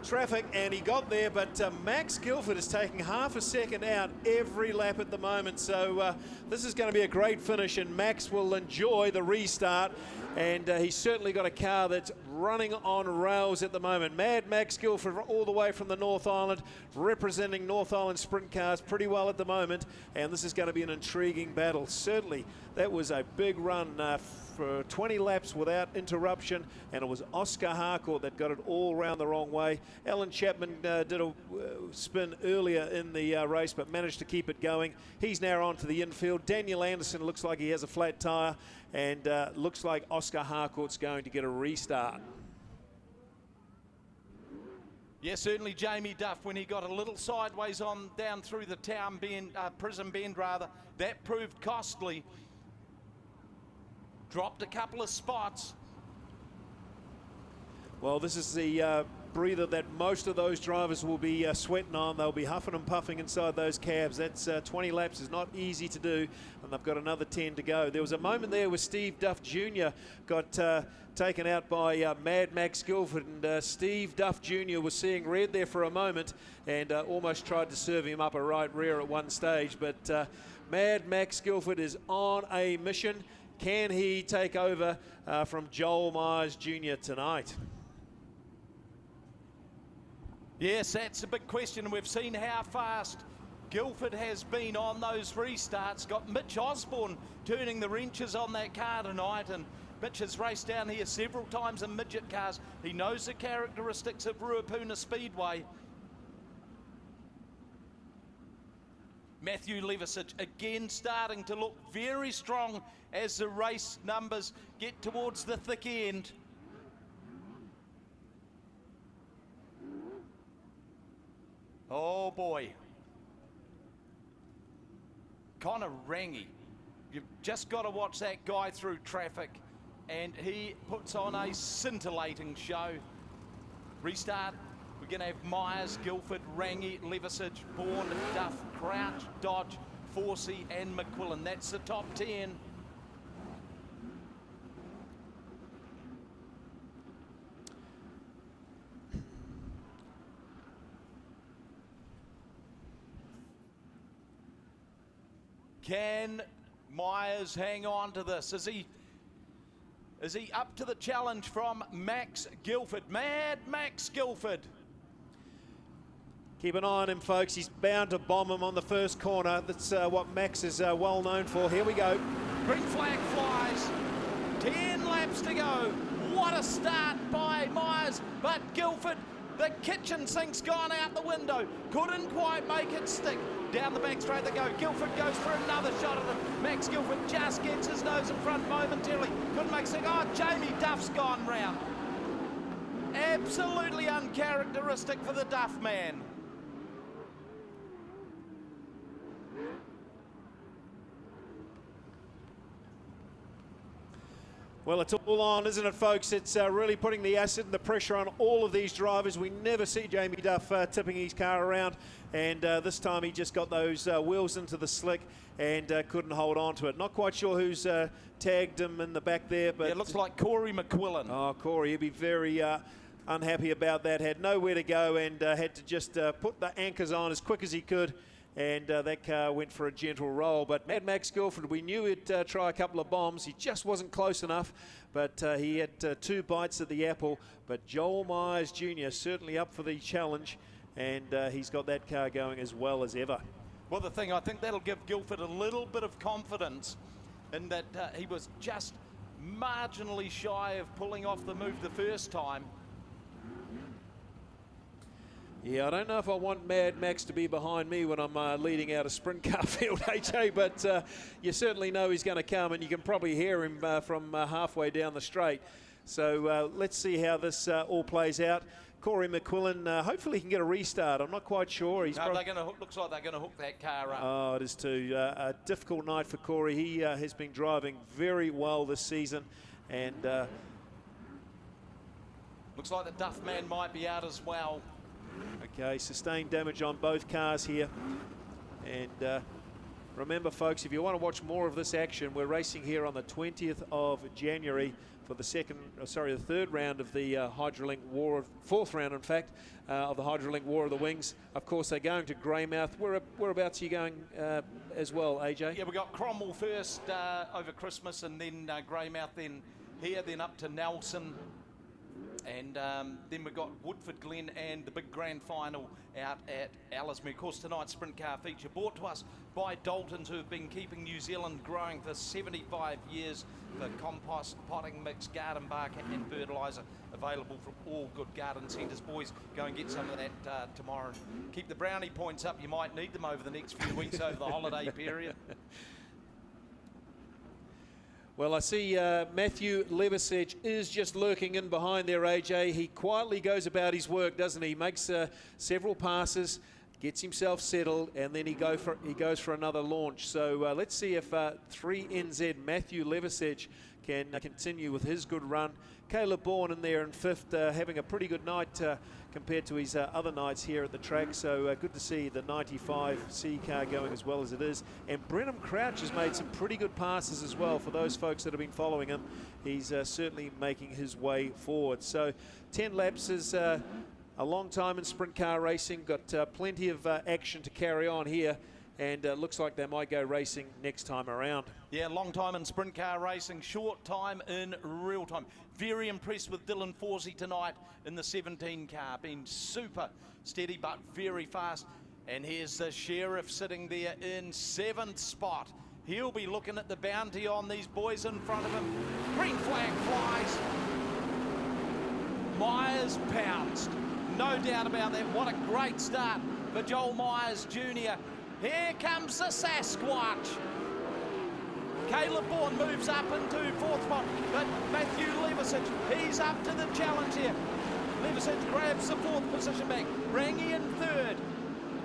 traffic, and he got there, but Max Guildford is taking half a second out every lap at the moment, so this is going to be a great finish, and Max will enjoy the restart, and he's certainly got a car that's running on rails at the moment. Mad Max Guildford all the way from the North Island, representing North Island sprint cars pretty well at the moment, and this is going to be an intriguing battle. Certainly that was a big run for 20 laps without interruption, and it was Oscar Harcourt that got it all round the wrong way. Alan Chapman did a spin earlier in the race, but managed to keep it going. He's now on to the infield. Daniel Anderson looks like he has a flat tyre, and looks like Oscar Harcourt's going to get a restart. Yeah, certainly Jamie Duff, when he got a little sideways on down through the town bend, prison bend rather, that proved costly. Dropped a couple of spots. Well, this is the breather that most of those drivers will be sweating on. They'll be huffing and puffing inside those cabs. That's 20 laps is not easy to do, and they've got another 10 to go. There was a moment there where Steve Duff Jr. got taken out by Mad Max Guildford, and Steve Duff Jr. was seeing red there for a moment and almost tried to serve him up a right rear at one stage, but Mad Max Guildford is on a mission. Can he take over from Joel Myers Jr. tonight? Yes, that's a big question. We've seen how fast Guildford has been on those restarts. Got Mitch Osborne turning the wrenches on that car tonight, and Mitch has raced down here several times in midget cars. He knows the characteristics of Ruapuna Speedway. Matthew Levisage again starting to look very strong as the race numbers get towards the thick end. Oh boy. Connor Rangi. You've just got to watch that guy through traffic, and he puts on a scintillating show. Restart. We're going to have Myers, Guildford, Rangi, Levisage, Bourne, Duff, Crouch, Dodge, Forsey and McQuillan. That's the top 10. Can Myers hang on to this? Is he up to the challenge from Max Guildford? Mad Max Guildford. Keep an eye on him, folks. He's bound to bomb him on the first corner. That's what Max is well known for. Here we go. Green flag flies. 10 laps to go. What a start by Myers. But Guildford, the kitchen sink's gone out the window. Couldn't quite make it stick. Down the back straight they go. Guildford goes for another shot at it. Max Guildford just gets his nose in front momentarily. Couldn't make it stick. Oh, Jamie Duff's gone round. Absolutely uncharacteristic for the Duff man. Well, it's all on, isn't it, folks? It's really putting the acid and the pressure on all of these drivers. We never see Jamie Duff tipping his car around, and this time he just got those wheels into the slick and couldn't hold on to it. Not quite sure who's tagged him in the back there, but yeah, it looks like Corey McQuillan. Oh, Corey, he'd be very unhappy about that. Had nowhere to go and had to just put the anchors on as quick as he could. And that car went for a gentle roll. But Mad Max Guilford, we knew he'd try a couple of bombs. He just wasn't close enough, but he had 2 bites at the apple. But Joel Myers Jr. certainly up for the challenge, and he's got that car going as well as ever. Well, the thing, I think that'll give Guilford a little bit of confidence in that he was just marginally shy of pulling off the move the first time. Yeah, I don't know if I want Mad Max to be behind me when I'm leading out a sprint car field, AJ, but you certainly know he's going to come, and you can probably hear him from halfway down the straight. So let's see how this all plays out. Corey McQuillan, hopefully he can get a restart. I'm not quite sure. He's no, they're going to hook, looks like they're going to hook that car up. Oh, it is too. A difficult night for Corey. He has been driving very well this season, and looks like the Duff man might be out as well. Okay, sustained damage on both cars here. And remember, folks, if you want to watch more of this action, we're racing here on the 20th of January for the third round of the Hydraulink War, fourth round, in fact, of the Hydraulink War of the Wings. Of course, they're going to Greymouth. Whereabouts are you going as well, AJ? Yeah, we got Cromwell first over Christmas, and then Greymouth, then here, then up to Nelson. And then we've got Woodford Glen and the big grand final out at Ellesmere. Of course, tonight's sprint car feature brought to us by Daltons, who have been keeping New Zealand growing for 75 years for compost, potting mix, garden bark and fertiliser, available from all good garden centres. Boys, go and get some of that tomorrow. And keep the brownie points up. You might need them over the next few weeks over the holiday period. Well, I see Matthew Levisage is just lurking in behind there, AJ. He quietly goes about his work, doesn't he? Makes several passes, gets himself settled, and then he goes for another launch. So let's see if 3NZ Matthew Levisage can continue with his good run. Caleb Bourne in there in fifth, having a pretty good night compared to his other nights here at the track. So good to see the 95C car going as well as it is. And Brenham Crouch has made some pretty good passes as well for those folks that have been following him. He's certainly making his way forward. So 10 laps is a long time in sprint car racing. Got plenty of action to carry on here. And looks like they might go racing next time around. Yeah, long time in sprint car racing, short time in real time. Very impressed with Dylan Forsey tonight in the 17 car. Been super steady but very fast. And here's the Sheriff sitting there in 7th spot. He'll be looking at the bounty on these boys in front of him. Green flag flies. Myers pounced. No doubt about that. What a great start for Joel Myers Jr. Here comes the Sasquatch. Caleb Bourne moves up into 4th spot, but Matthew Levisage, he's up to the challenge here. Levisage grabs the 4th position back. Rangy in 3rd.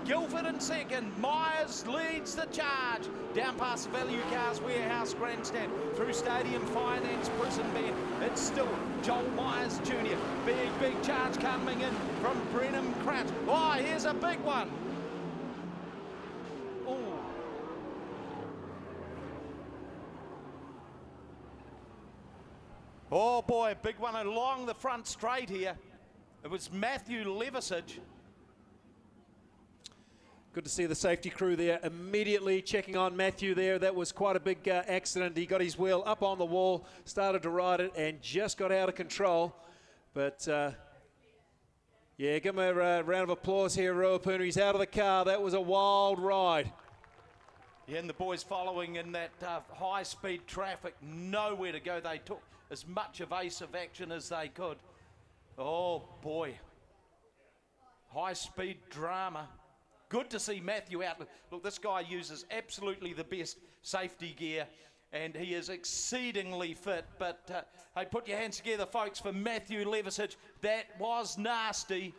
Guilford in 2nd. Myers leads the charge. Down past the Value Cars Warehouse Grandstand, through Stadium Finance Prison Bend. It's still Joel Myers Jr. Big charge coming in from Brenham Crouch. Oh, here's a big one. Oh boy, a big one along the front straight here. It was Matthew Levisage. Good to see the safety crew there immediately checking on Matthew there. That was quite a big accident. He got his wheel up on the wall, started to ride it, and just got out of control. But yeah, give him a round of applause here, Ruapuna. He's out of the car. That was a wild ride. Yeah, and the boys following in that high-speed traffic, nowhere to go. They took as much evasive action as they could. Oh, boy. High-speed drama. Good to see Matthew out. Look, this guy uses absolutely the best safety gear, and he is exceedingly fit. But, hey, put your hands together, folks, for Matthew Levisage. That was nasty.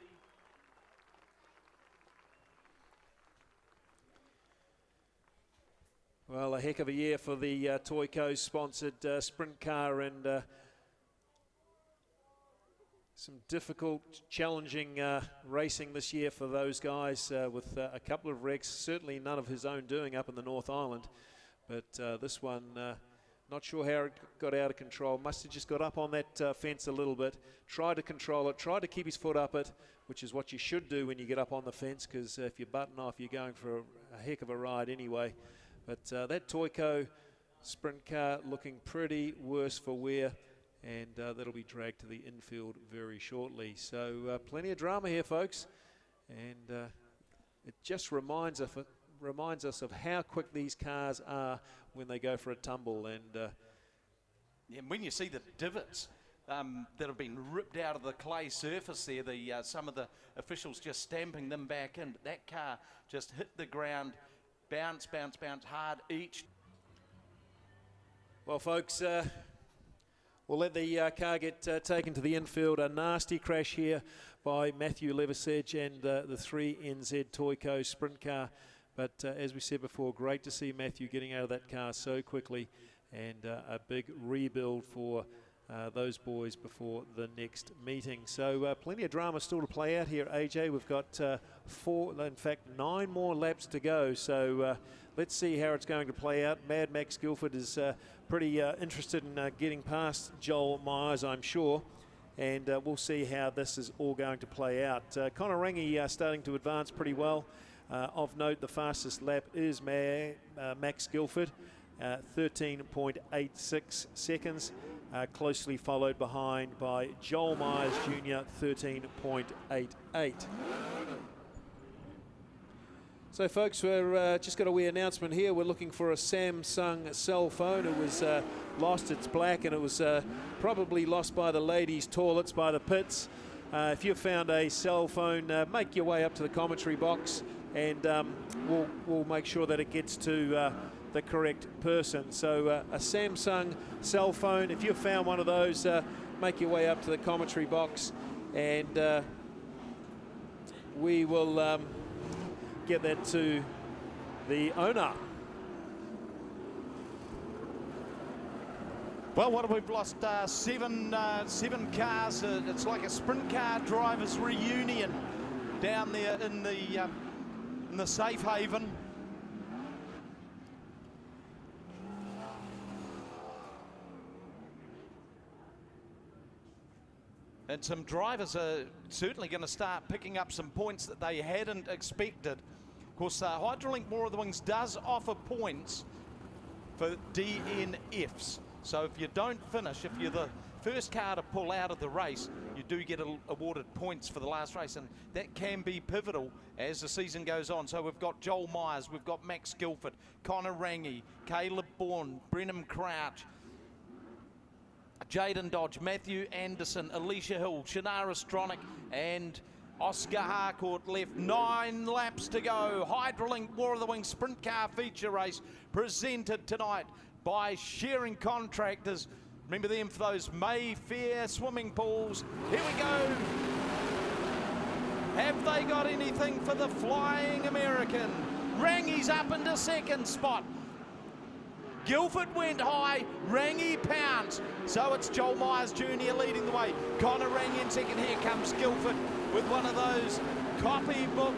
Well, a heck of a year for the Toyco-sponsored Sprintcar, and some difficult, challenging racing this year for those guys with a couple of wrecks, certainly none of his own doing up in the North Island. But this one, not sure how it got out of control. Must have just got up on that fence a little bit, tried to control it, tried to keep his foot up it, which is what you should do when you get up on the fence, because if you button off, you're going for a heck of a ride anyway. But that Toyco sprint car looking pretty worse for wear, and that'll be dragged to the infield very shortly. So plenty of drama here, folks, and it just reminds us of how quick these cars are when they go for a tumble. And when you see the divots that have been ripped out of the clay surface there, some of the officials just stamping them back in. That car just hit the ground, bounce hard each. Well, folks, we'll let the car get taken to the infield. A nasty crash here by Matthew Levisage and the 3NZ Toyco sprint car. But as we said before, great to see Matthew getting out of that car so quickly, and a big rebuild for those boys before the next meeting. So plenty of drama still to play out here, AJ. We've got 9 more laps to go. So let's see how it's going to play out. Mad Max Guilford is pretty interested in getting past Joel Myers, I'm sure. And we'll see how this is all going to play out. Connor Rangi starting to advance pretty well. Of note, the fastest lap is Max Guilford, 13.86 seconds, closely followed behind by Joel Myers Jr., 13.88. So, folks, we're just got a wee announcement here. We're looking for a Samsung cell phone. It was lost. It's black, and it was probably lost by the ladies' toilets, by the pits. If you've found a cell phone, make your way up to the commentary box, and we'll make sure that it gets to the correct person. So a Samsung cell phone, if you've found one of those, make your way up to the commentary box, and we will get that to the owner. Well, what have we lost? Seven cars. It's like a sprint car drivers reunion down there in the safe haven. And some drivers are certainly going to start picking up some points that they hadn't expected. Of course, Hydraulink More of the Wings does offer points for DNFs. So if you don't finish, if you're the first car to pull out of the race, you do get awarded points for the last race, and that can be pivotal as the season goes on. So we've got Joel Myers, we've got Max Guilford, Connor Rangi, Caleb Bourne, Brenham Crouch, Jaden Dodge, Matthew Anderson, Alicia Hill, Shannara Stronach, and Oscar Harcourt left. 9 laps to go. Hydraulink War of the Wings Sprint Car Feature Race presented tonight by Sharing Contractors. Remember them for those Mayfair swimming pools. Here we go. Have they got anything for the Flying American? Rangi's up into second spot. Guilford went high, Rangi pounced. So it's Joel Myers Jr. leading the way. Connor Rangi in second. Here comes Guilford with one of those copybook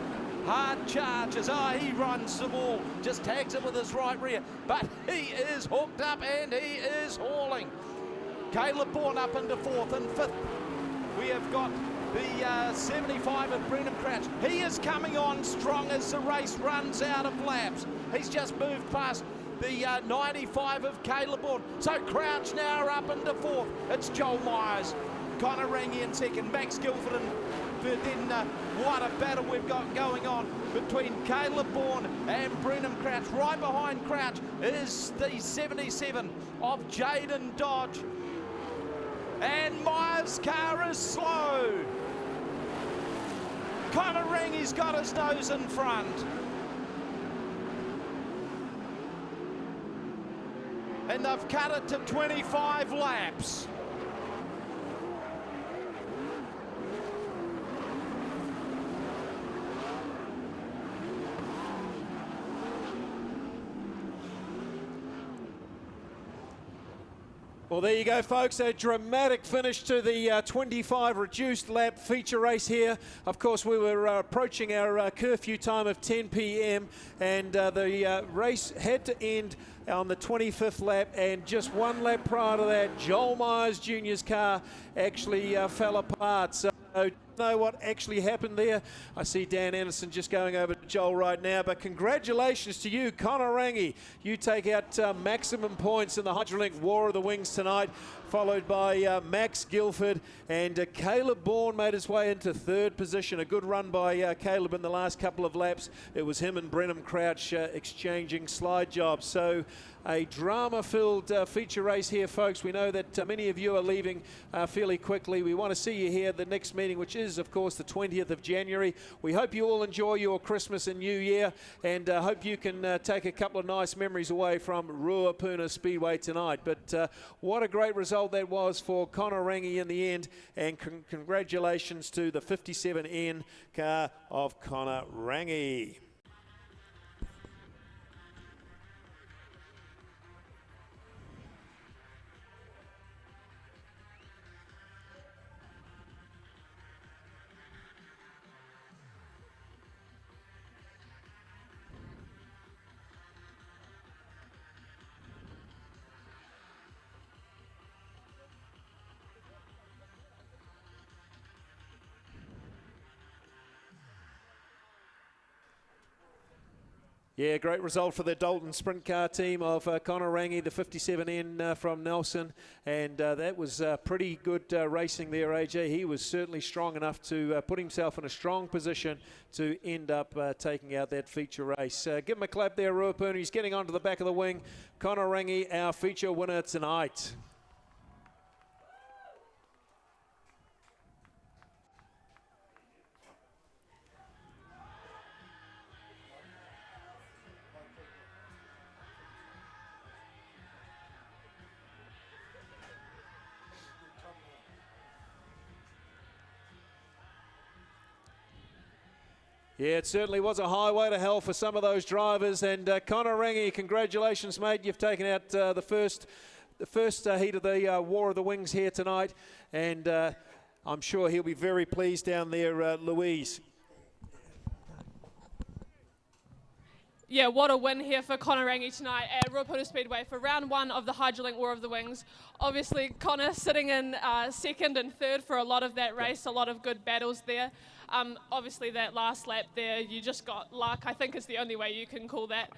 hard charges. Oh, he runs the ball, just tags it with his right rear, but he is hooked up and he is hauling. Caleb Bourne up into fourth, and fifth we have got the 75 of Brenham Crouch. He is coming on strong as the race runs out of laps. He's just moved past the 95 of Caleb Bourne. So Crouch now are up into fourth. It's Joel Myers, Connor Rangi in second, Max Guilford, and then what a battle we've got going on between Caleb Bourne and Brenham Crouch. Right behind Crouch is the 77 of Jaden Dodge. And Myers' car is slow. Connor Rangi's got his nose in front. And they've cut it to 25 laps. Well, there you go, folks. A dramatic finish to the 25 reduced lap feature race here. Of course, we were approaching our curfew time of 10 p.m. and the race had to end on the 25th lap, and just one lap prior to that, Joel Myers Jr.'s car actually fell apart. So I don't know what actually happened there. I see Dan Anderson just going over to Joel right now, but congratulations to you, Connor Rangi. You take out maximum points in the Hydraulink War of the Wings tonight, followed by Max Guilford, and Caleb Bourne made his way into third position. A good run by Caleb in the last couple of laps. It was him and Brenham Crouch exchanging slide jobs. So a drama-filled feature race here, folks. We know that many of you are leaving fairly quickly. We want to see you here at the next meeting, which is, of course, the 20th of January. We hope you all enjoy your Christmas and New Year, and hope you can take a couple of nice memories away from Ruapuna Speedway tonight. But what a great result that was for Connor Rangi in the end, and congratulations to the 57N car of Connor Rangi. Yeah, great result for the Dalton Sprintcar team of Connor Rangi, the 57N from Nelson. And that was pretty good racing there, AJ. He was certainly strong enough to put himself in a strong position to end up taking out that feature race. Give him a clap there, Ruapuna. He's getting onto the back of the wing. Connor Rangi, our feature winner tonight. Yeah, it certainly was a highway to hell for some of those drivers. And Connor Rangi, congratulations, mate. You've taken out the first heat of the War of the Wings here tonight. And I'm sure he'll be very pleased down there, Louise. Yeah, what a win here for Connor Rangi tonight at Ruapuna Speedway for round one of the Hydraulink War of the Wings. Obviously, Connor sitting in second and third for a lot of that race, a lot of good battles there. Obviously, that last lap there, you just got luck, I think is the only way you can call that.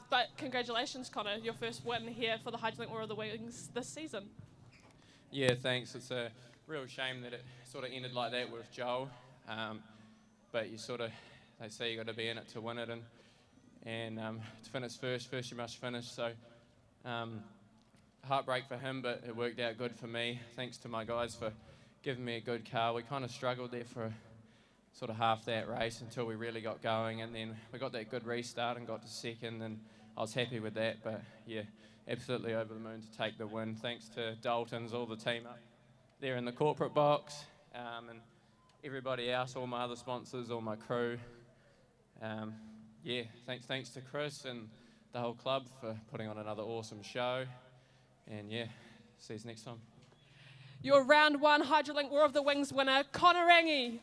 But congratulations, Connor, your first win here for the Hydraulink War of the Wings this season. Yeah, thanks. It's a real shame that it sort of ended like that with Joel. But you sort of, they say you got to be in it to win it, and to finish first you must finish. So heartbreak for him, but it worked out good for me. Thanks to my guys for giving me a good car. We kind of struggled there for sort of half that race until we really got going, and then we got that good restart and got to second, and I was happy with that. But yeah, absolutely over the moon to take the win. Thanks to Dalton's, all the team up there in the corporate box, and everybody else, all my other sponsors, all my crew. Yeah, thanks to Chris and the whole club for putting on another awesome show. And yeah, see you next time. Your round one Hydraulink War of the Wings winner, Connor Rangi.